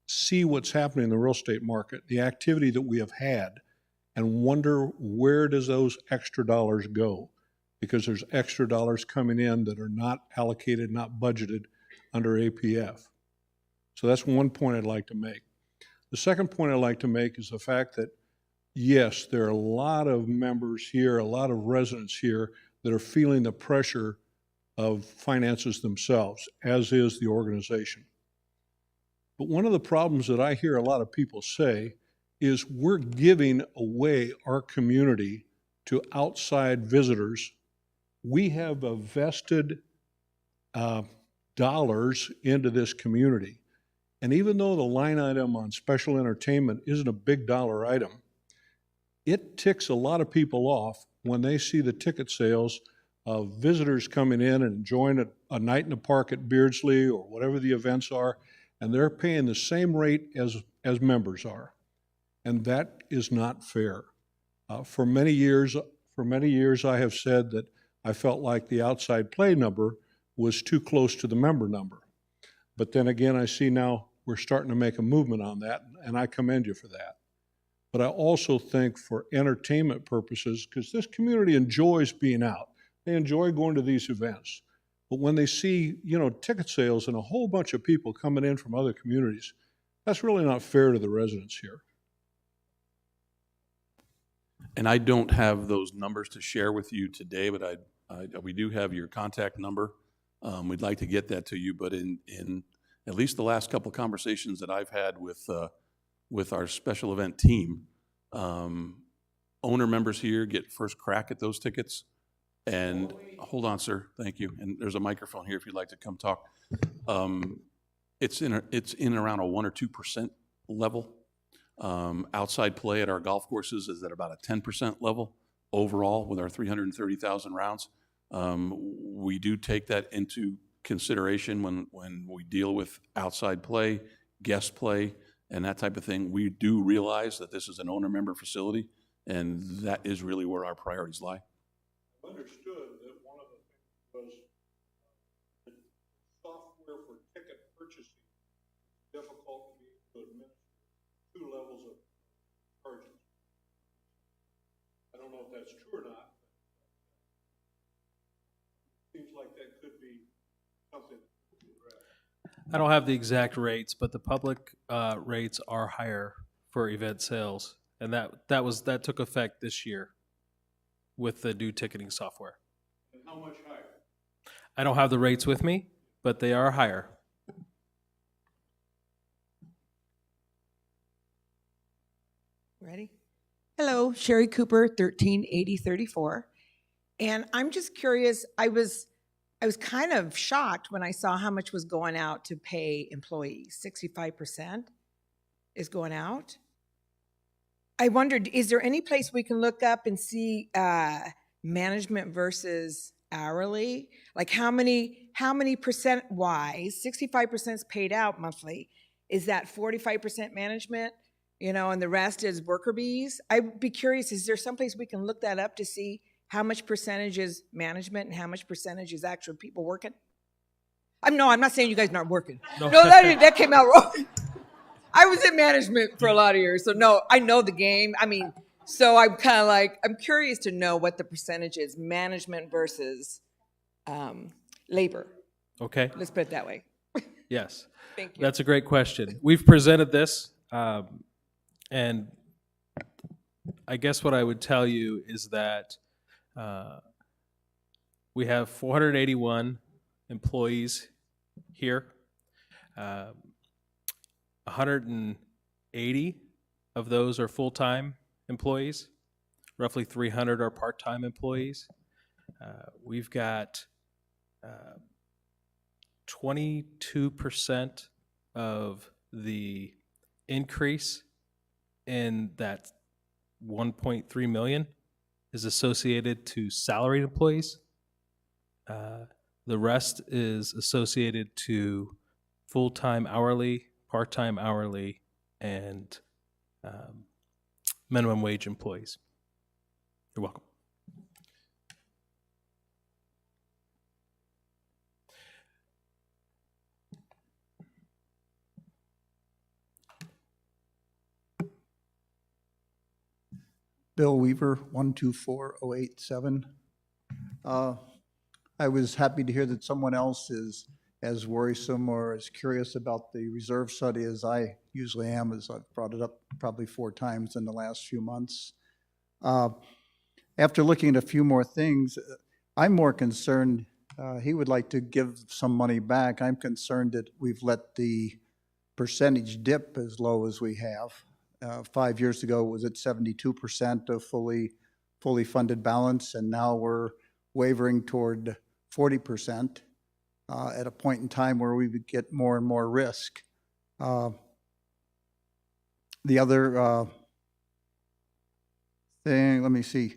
see what's happening in the real estate market, the activity that we have had, and wonder where does those extra dollars go? Because there's extra dollars coming in that are not allocated, not budgeted under APF. So that's one point I'd like to make. The second point I'd like to make is the fact that yes, there are a lot of members here, a lot of residents here that are feeling the pressure of finances themselves, as is the organization. But one of the problems that I hear a lot of people say is we're giving away our community to outside visitors. We have invested dollars into this community. And even though the line item on special entertainment isn't a big dollar item, it ticks a lot of people off when they see the ticket sales of visitors coming in and enjoying a night in the park at Beardsley or whatever the events are, and they're paying the same rate as members are. And that is not fair. For many years, I have said that I felt like the outside play number was too close to the member number. But then again, I see now we're starting to make a movement on that, and I commend you for that. But I also think for entertainment purposes, because this community enjoys being out. They enjoy going to these events. But when they see, ticket sales and a whole bunch of people coming in from other communities, that's really not fair to the residents here. And I don't have those numbers to share with you today, but we do have your contact number. We'd like to get that to you, but in at least the last couple of conversations that I've had with our special event team, owner members here get first crack at those tickets. And hold on, sir, thank you. And there's a microphone here if you'd like to come talk. It's in around a 1 or 2% level. Outside play at our golf courses is at about a 10% level overall with our 330,000 rounds. We do take that into consideration when we deal with outside play, guest play, and that type of thing. We do realize that this is an owner-member facility, and that is really where our priorities lie. Understood that one of the things was the software for ticket purchasing is difficult to administer 2 levels of charges. I don't know if that's true or not, but it seems like that could be something. I don't have the exact rates, but the public rates are higher for event sales, and that took effect this year with the new ticketing software. And how much higher? I don't have the rates with me, but they are higher. Ready? Hello, Sherry Cooper, 138034. And I'm just curious, I was kind of shocked when I saw how much was going out to pay employees. 65% is going out. I wondered, is there any place we can look up and see management versus hourly? Like how many percent wise, 65% is paid out monthly. Is that 45% management, and the rest is worker bees? I'd be curious, is there someplace we can look that up to see how much percentage is management and how much percentage is actual people working? I'm not saying you guys aren't working. No. No, that came out wrong. I was in management for a lot of years, so no, I know the game. I mean, so I'm kind of like, I'm curious to know what the percentage is, management versus labor. Okay. Let's put it that way. Yes. Thank you. That's a great question. We've presented this, and I guess what I would tell you is that we have 481 employees here. 180 of those are full-time employees. Roughly 300 are part-time employees. We've got 22% of the increase in that 1.3 million is associated to salaried employees. The rest is associated to full-time hourly, part-time hourly, and minimum wage employees. You're welcome. Bill Weaver, 124087. I was happy to hear that someone else is as worrisome or as curious about the reserve study as I usually am, as I've brought it up probably 4 times in the last few months. After looking at a few more things, I'm more concerned, he would like to give some money back. I'm concerned that we've let the percentage dip as low as we have. 5 years ago, it was at 72% of fully funded balance, and now we're wavering toward 40% at a point in time where we would get more and more risk. The other thing, let me see.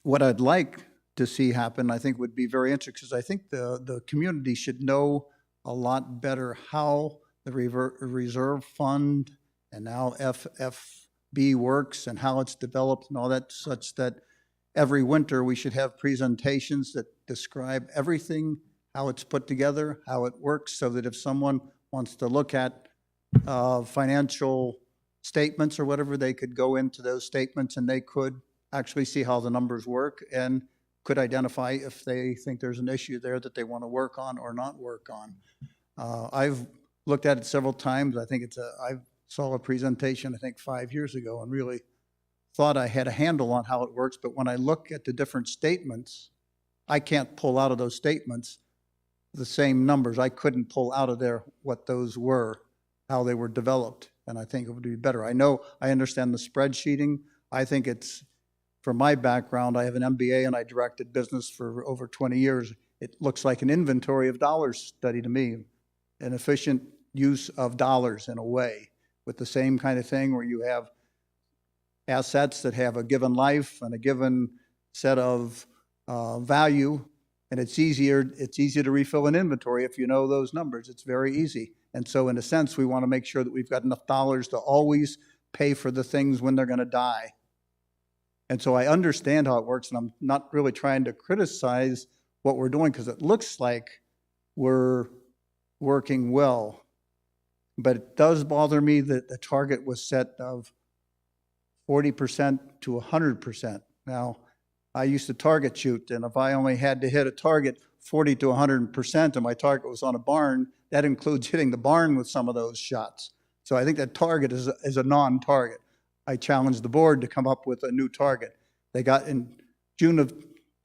What I'd like to see happen, I think would be very interesting, because I think the community should know a lot better how the reserve fund and now FFB works and how it's developed and all that, such that every winter we should have presentations that describe everything, how it's put together, how it works, so that if someone wants to look at financial statements or whatever, they could go into those statements and they could actually see how the numbers work and could identify if they think there's an issue there that they want to work on or not work on. I've looked at it several times. I think I saw a presentation, I think 5 years ago, and really thought I had a handle on how it works. But when I look at the different statements, I can't pull out of those statements the same numbers. I couldn't pull out of there what those were, how they were developed. And I think it would be better. I understand the spreadsheeting. I think it's, from my background, I have an MBA and I directed business for over 20 years. It looks like an inventory of dollars study to me, an efficient use of dollars in a way, with the same kind of thing where you have assets that have a given life and a given set of value, and it's easy to refill an inventory if you know those numbers. It's very easy. And so in a sense, we want to make sure that we've got enough dollars to always pay for the things when they're going to die. And so I understand how it works, and I'm not really trying to criticize what we're doing, because it looks like we're working well. But it does bother me that the target was set of 40% to 100%. Now, I used to target shoot, and if I only had to hit a target 40 to 100%, and my target was on a barn, that includes hitting the barn with some of those shots. So I think that target is a non-target. I challenged the board to come up with a new target. They got, in June of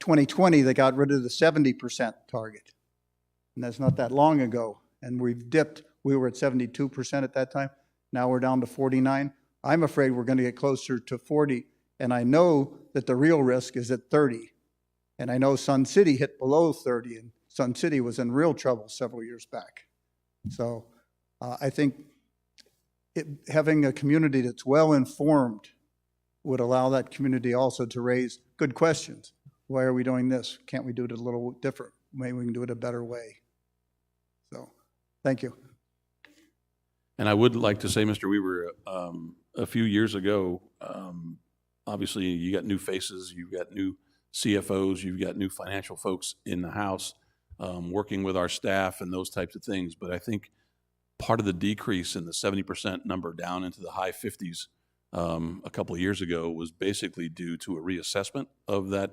2020, they got rid of the 70% target. And that's not that long ago. And we've dipped. We were at 72% at that time. Now we're down to 49. I'm afraid we're going to get closer to 40. And I know that the real risk is at 30. And I know Sun City hit below 30, and Sun City was in real trouble several years back. So I think having a community that's well informed would allow that community also to raise good questions. Why are we doing this? Can't we do it a little different? Maybe we can do it a better way. So, thank you. And I would like to say, Mr. Weaver, a few years ago, obviously you got new faces, you've got new CFOs, you've got new financial folks in the House. working with our staff and those types of things. But I think part of the decrease in the 70% number down into the high 50s a couple of years ago was basically due to a reassessment of that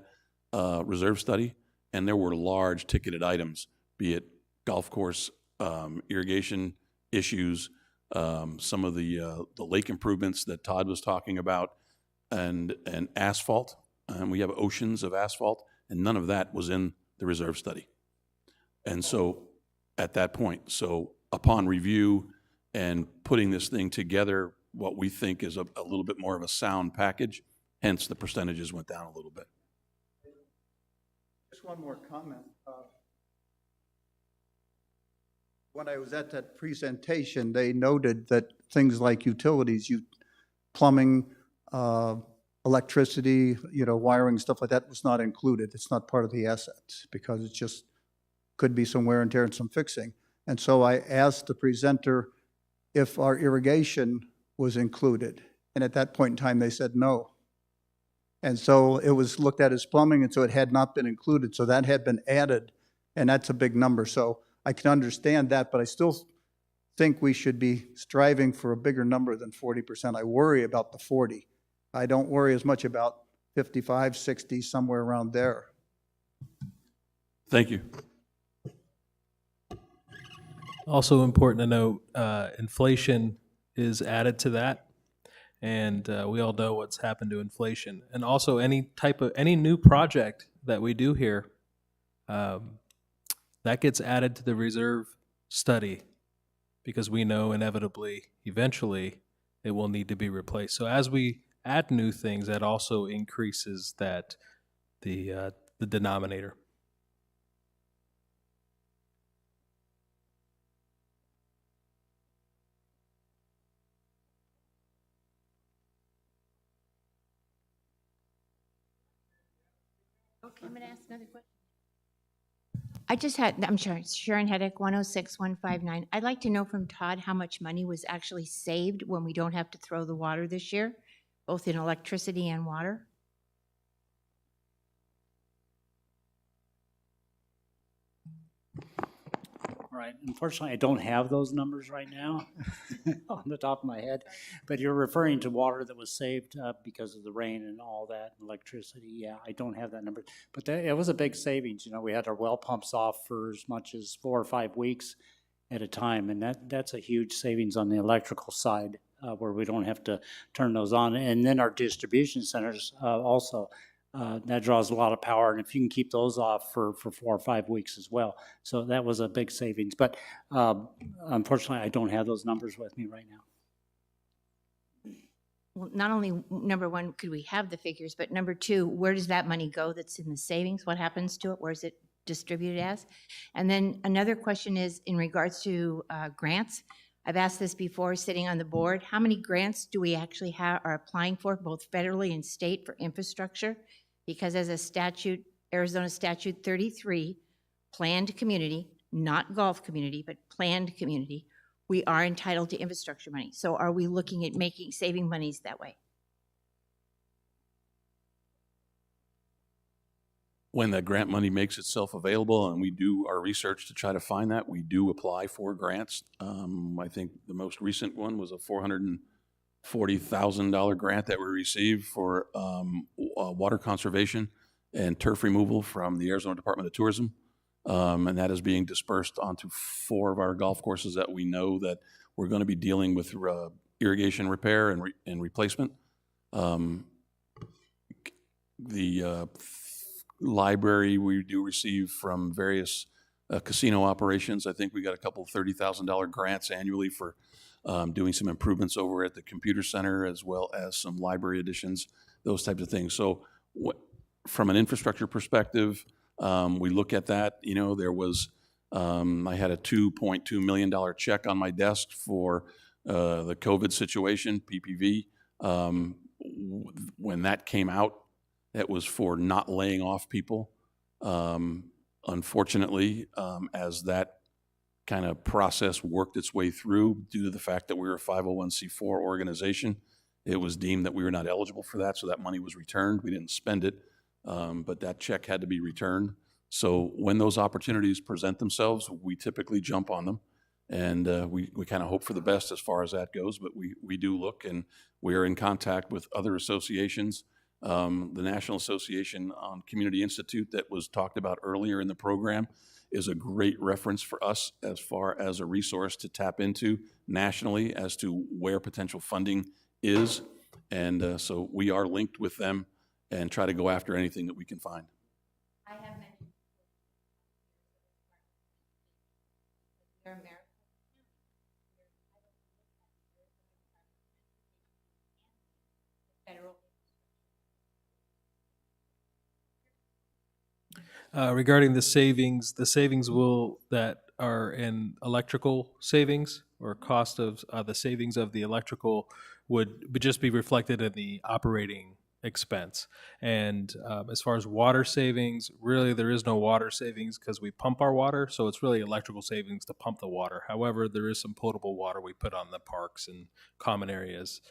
reserve study. And there were large ticketed items, be it golf course irrigation issues, some of the lake improvements that Todd was talking about, and asphalt. And we have oceans of asphalt, and none of that was in the reserve study. And so at that point, so upon review and putting this thing together, what we think is a little bit more of a sound package, hence the percentages went down a little bit. Just one more comment. When I was at that presentation, they noted that things like utilities, plumbing, electricity, wiring, stuff like that was not included. It's not part of the assets because it just could be some wear and tear and some fixing. And so I asked the presenter if our irrigation was included. And at that point in time, they said no. And so it was looked at as plumbing, and so it had not been included. So that had been added, and that's a big number. So I can understand that, but I still think we should be striving for a bigger number than 40%. I worry about the 40. I don't worry as much about 55, 60, somewhere around there. Thank you. Also important to note, inflation is added to that. And we all know what's happened to inflation. And also any new project that we do here, that gets added to the reserve study because we know inevitably, eventually, it will need to be replaced. So as we add new things, that also increases the denominator. Okay, I'm going to ask another question. I'm sorry, Sharon Heddick, 106159. I'd like to know from Todd how much money was actually saved when we don't have to throw the water this year, both in electricity and water. Right. Unfortunately, I don't have those numbers right now on the top of my head, but you're referring to water that was saved because of the rain and all that, and electricity. Yeah, I don't have that number, but it was a big savings. We had our well pumps off for as much as 4 or 5 weeks at a time, and that's a huge savings on the electrical side where we don't have to turn those on. And then our distribution centers also. That draws a lot of power, and if you can keep those off for 4 or 5 weeks as well. So that was a big savings. But unfortunately, I don't have those numbers with me right now. Well, not only, number one, could we have the figures, but number two, where does that money go that's in the savings? What happens to it? Where is it distributed as? And then another question is in regards to grants. I've asked this before sitting on the board. How many grants do we actually are applying for, both federally and state, for infrastructure? Because as a statute, Arizona Statute 33, planned community, not golf community, but planned community, we are entitled to infrastructure money. So are we looking at saving monies that way? When that grant money makes itself available and we do our research to try to find that, we do apply for grants. I think the most recent one was a $440,000 grant that we received for water conservation and turf removal from the Arizona Department of Tourism. And that is being dispersed onto 4 of our golf courses that we know that we're going to be dealing with irrigation repair and replacement. The library we do receive from various casino operations. I think we got a couple $30,000 grants annually for doing some improvements over at the computer center, as well as some library additions, those types of things. So from an infrastructure perspective, we look at that. There was, I had a $2.2 million check on my desk for the COVID situation, PPV. When that came out, that was for not laying off people. Unfortunately, as that kind of process worked its way through, due to the fact that we were a 501c4 organization, it was deemed that we were not eligible for that, so that money was returned. We didn't spend it, but that check had to be returned. So when those opportunities present themselves, we typically jump on them. And we kind of hope for the best as far as that goes, but we do look, and we are in contact with other associations. The National Association on Community Institute that was talked about earlier in the program is a great reference for us as far as a resource to tap into nationally as to where potential funding is. And so we are linked with them and try to go after anything that we can find. I have mentioned they're American. Federal. Regarding the savings that are in electrical savings or cost of the savings of the electrical would just be reflected in the operating expense. And as far as water savings, really there is no water savings because we pump our water, so it's really electrical savings to pump the water. However, there is some potable water we put on the parks and common areas.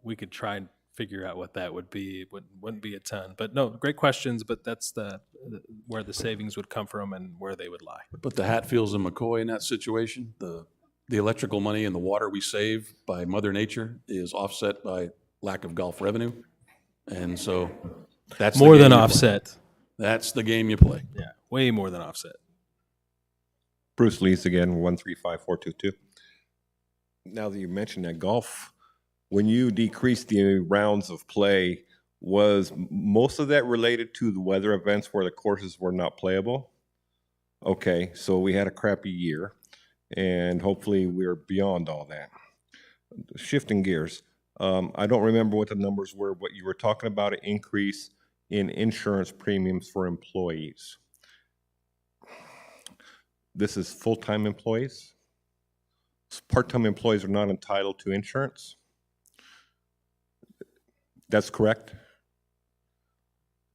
We could try and figure out what that would be. It wouldn't be a ton, but no, great questions. But that's where the savings would come from and where they would lie. But the Hatfields and McCoy in that situation, the electrical money and the water we save by Mother Nature is offset by lack of golf revenue. And so that's More the than game you play. offset. That's the game you play. Yeah, way more than offset. Bruce Lees again, 135422. Now that you mentioned that golf, when you decreased the rounds of play, was most of that related to the weather events where the courses were not playable? Okay, so we had a crappy year, and hopefully we're beyond all that. Shifting gears, I don't remember what the numbers were, but you were talking about an increase in insurance premiums for employees. This is full-time employees? Part-time employees are not entitled to insurance? That's correct?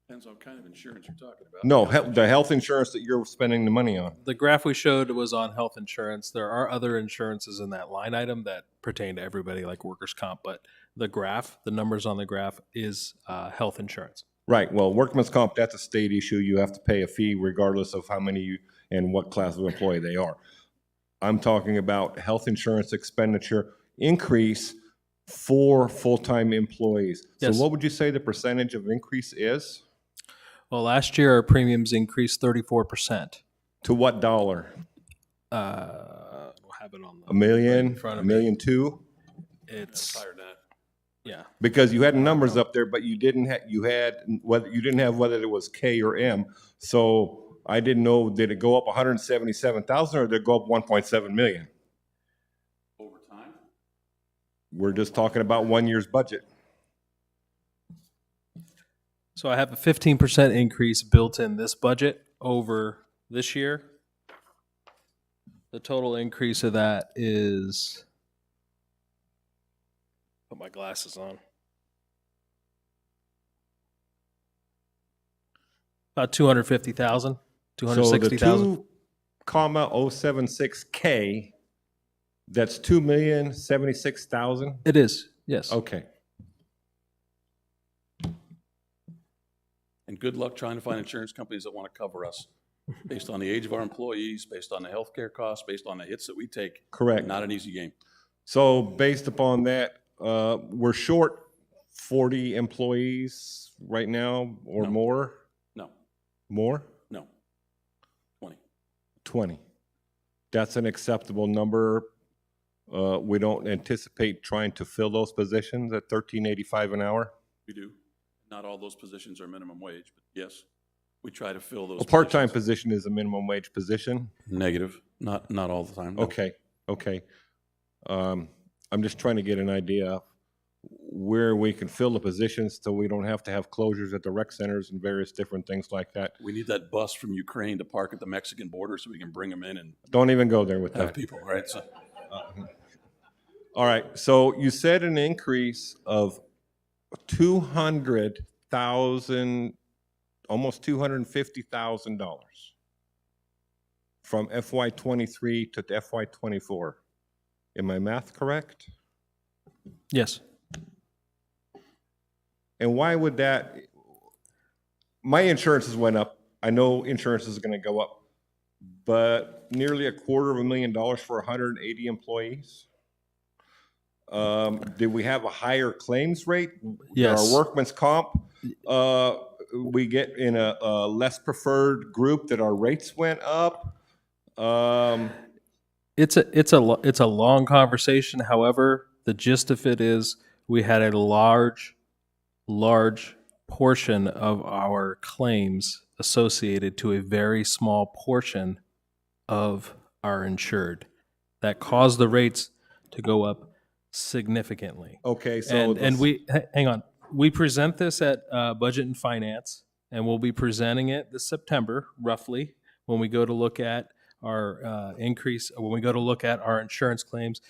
Depends on what kind of insurance you're talking about. No, the health insurance that you're spending the money on. The graph we showed was on health insurance. There are other insurances in that line item that pertain to everybody, like workers' comp, but the numbers on the graph is health insurance. Right, well, workman's comp, that's a state issue. You have to pay a fee regardless of how many and what class of employee they are. I'm talking about health insurance expenditure increase for full-time employees. Yes. So what would you say the percentage of increase is? Well, last year our premiums increased 34%. To what dollar? We'll have it on the $1 million, in front of $1.2 me. million? It's Higher than that. yeah. Because you had numbers up there, but you didn't have whether it was K or M. So I didn't know, did it go up 177,000 or did it go up 1.7 million? Over time? We're just talking about 1 year's budget. So I have a 15% increase built in this budget over this year. The total increase of that is, put my glasses on, about 250,000, So 260,000. the 2,076K, that's 2,076,000? It is, yes. Okay. And good luck trying to find insurance companies that want to cover us based on the age of our employees, based on the healthcare costs, based on the hits that we take. Correct. Not an easy game. So based upon that, we're short 40 employees right now or No. more? No, More? no. 20. 20. That's an acceptable number. We don't anticipate trying to fill those positions at $13.85 an hour. We do. Not all those positions are minimum wage, but yes, we try to fill those. A part-time positions. position is a minimum wage position. Negative. Not all the time. No. Okay, okay. I'm just trying to get an idea of where we can fill the positions so we don't have to have closures at the rec centers and various different things like that. We need that bus from Ukraine to park at the Mexican border so we can bring them in and Don't even go there with have that. people, right? So All right, so you said an increase of 200,000, almost $250,000 from FY23 to FY24. Am my math correct? Yes. And why would that, my insurances went up I know insurance is gonna go up, but nearly $250,000 for 180 employees. Did we have a higher claims rate? Yes. Our workman's comp, we get in a less preferred group that our rates went up. It's a long conversation. However, the gist of it is we had a large portion of our claims associated to a very small portion of our insured. That caused the rates to go up significantly. Okay, so And hang on, we present this at Budget and Finance, and we'll be presenting it this September, roughly, when we go to look at our increase, when we go to look at our insurance claims.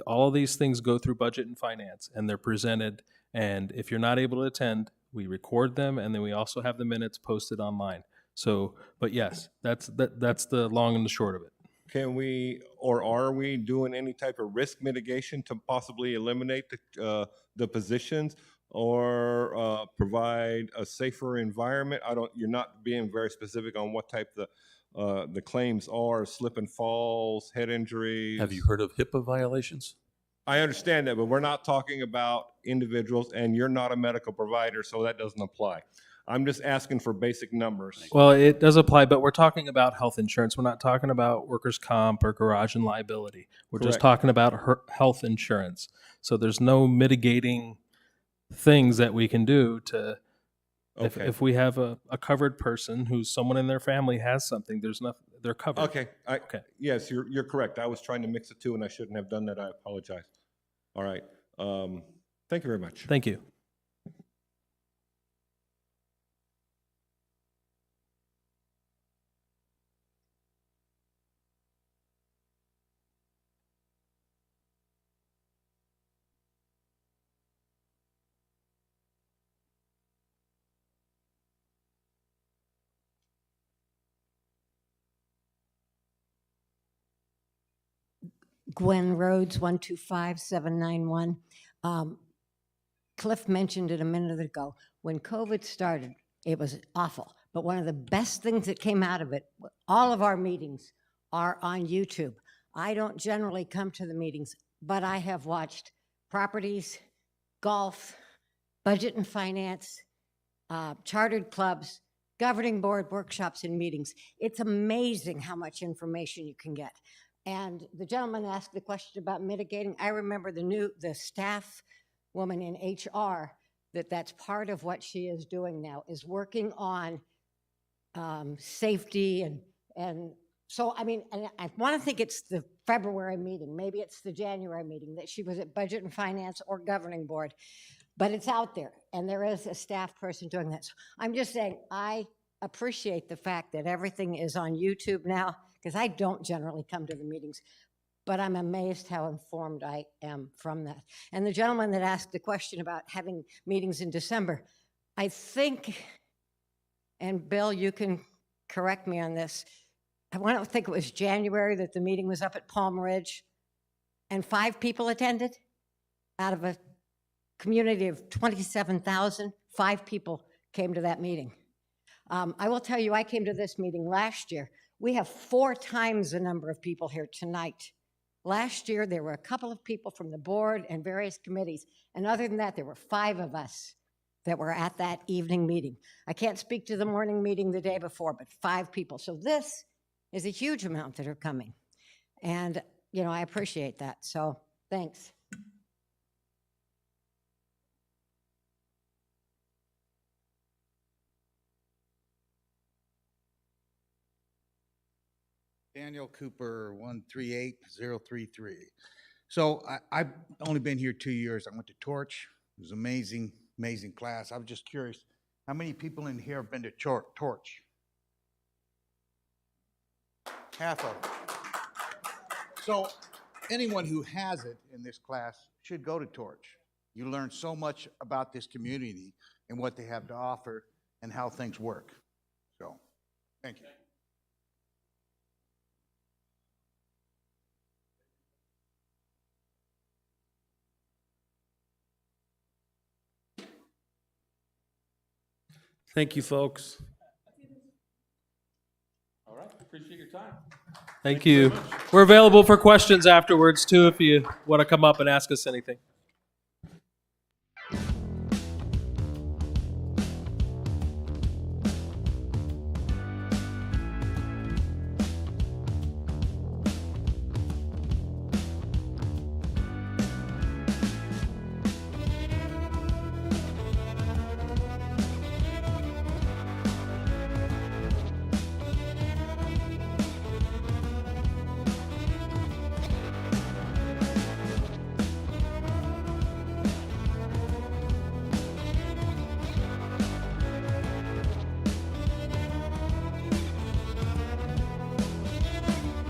All of these things go through Budget and Finance, and they're presented. And if you're not able to attend, we record them, and then we also have the minutes posted online. So, but yes, that's the long and the short of it. can we, or are we doing any type of risk mitigation to possibly eliminate the positions or provide a safer environment? You're not being very specific on what type the claims are, slip and falls, head injuries. Have you heard of HIPAA violations? I understand that, but we're not talking about individuals, and you're not a medical provider, so that doesn't apply. I'm just asking for basic numbers. Well, it does apply, but we're talking about health insurance. We're not talking about workers' comp or garage and liability. We're just Correct. talking about health insurance. So there's no mitigating things that we can do to, Okay. if we have a covered person who's someone in their family has something, there's nothing, they're covered. Okay, Okay. yes, you're correct. I was trying to mix the two, and I shouldn't have done that. I apologize. All right. Thank you very much. Thank you. Gwen Rhodes, 125791. Cliff mentioned it a minute ago. When COVID started, it was awful. But one of the best things that came out of it, all of our meetings are on YouTube. I don't generally come to the meetings, but I have watched properties, golf, budget and finance, chartered clubs, governing board workshops and meetings. It's amazing how much information you can get. And the gentleman asked the question about mitigating. I remember the staff woman in HR, that's part of what she is doing now, is working on safety and so, I mean, and I want to think it's the February meeting, maybe it's the January meeting that she was at Budget and Finance or Governing Board, but it's out there, and there is a staff person doing that. So I'm just saying, I appreciate the fact that everything is on YouTube now, because I don't generally come to the meetings, but I'm amazed how informed I am from that. And the gentleman that asked the question about having meetings in December, I think, and Bill, you can correct me on this, I want to think it was January that the meeting was up at Palm Ridge, and 5 people attended out of a community of 27,000. 5 people came to that meeting. I will tell you, I came to this meeting last year. We have 4 times the number of people here tonight. Last year, there were a couple of people from the board and various committees, and other than that, there were 5 of us that were at that evening meeting. I can't speak to the morning meeting the day before, but 5 people. So this is a huge amount that are coming. And, you know, I appreciate that. So thanks. Daniel Cooper, 138033. So I've only been here 2 years. I went to Torch. It was amazing, amazing class. I was just curious, how many people in here have been to Torch? Half of them. So anyone who has it in this class should go to Torch. You learn so much about this community and what they have to offer and how things work. So, thank you. Thank you, folks. time. Thank you. We're available for questions afterwards too if you want to come up and ask us anything.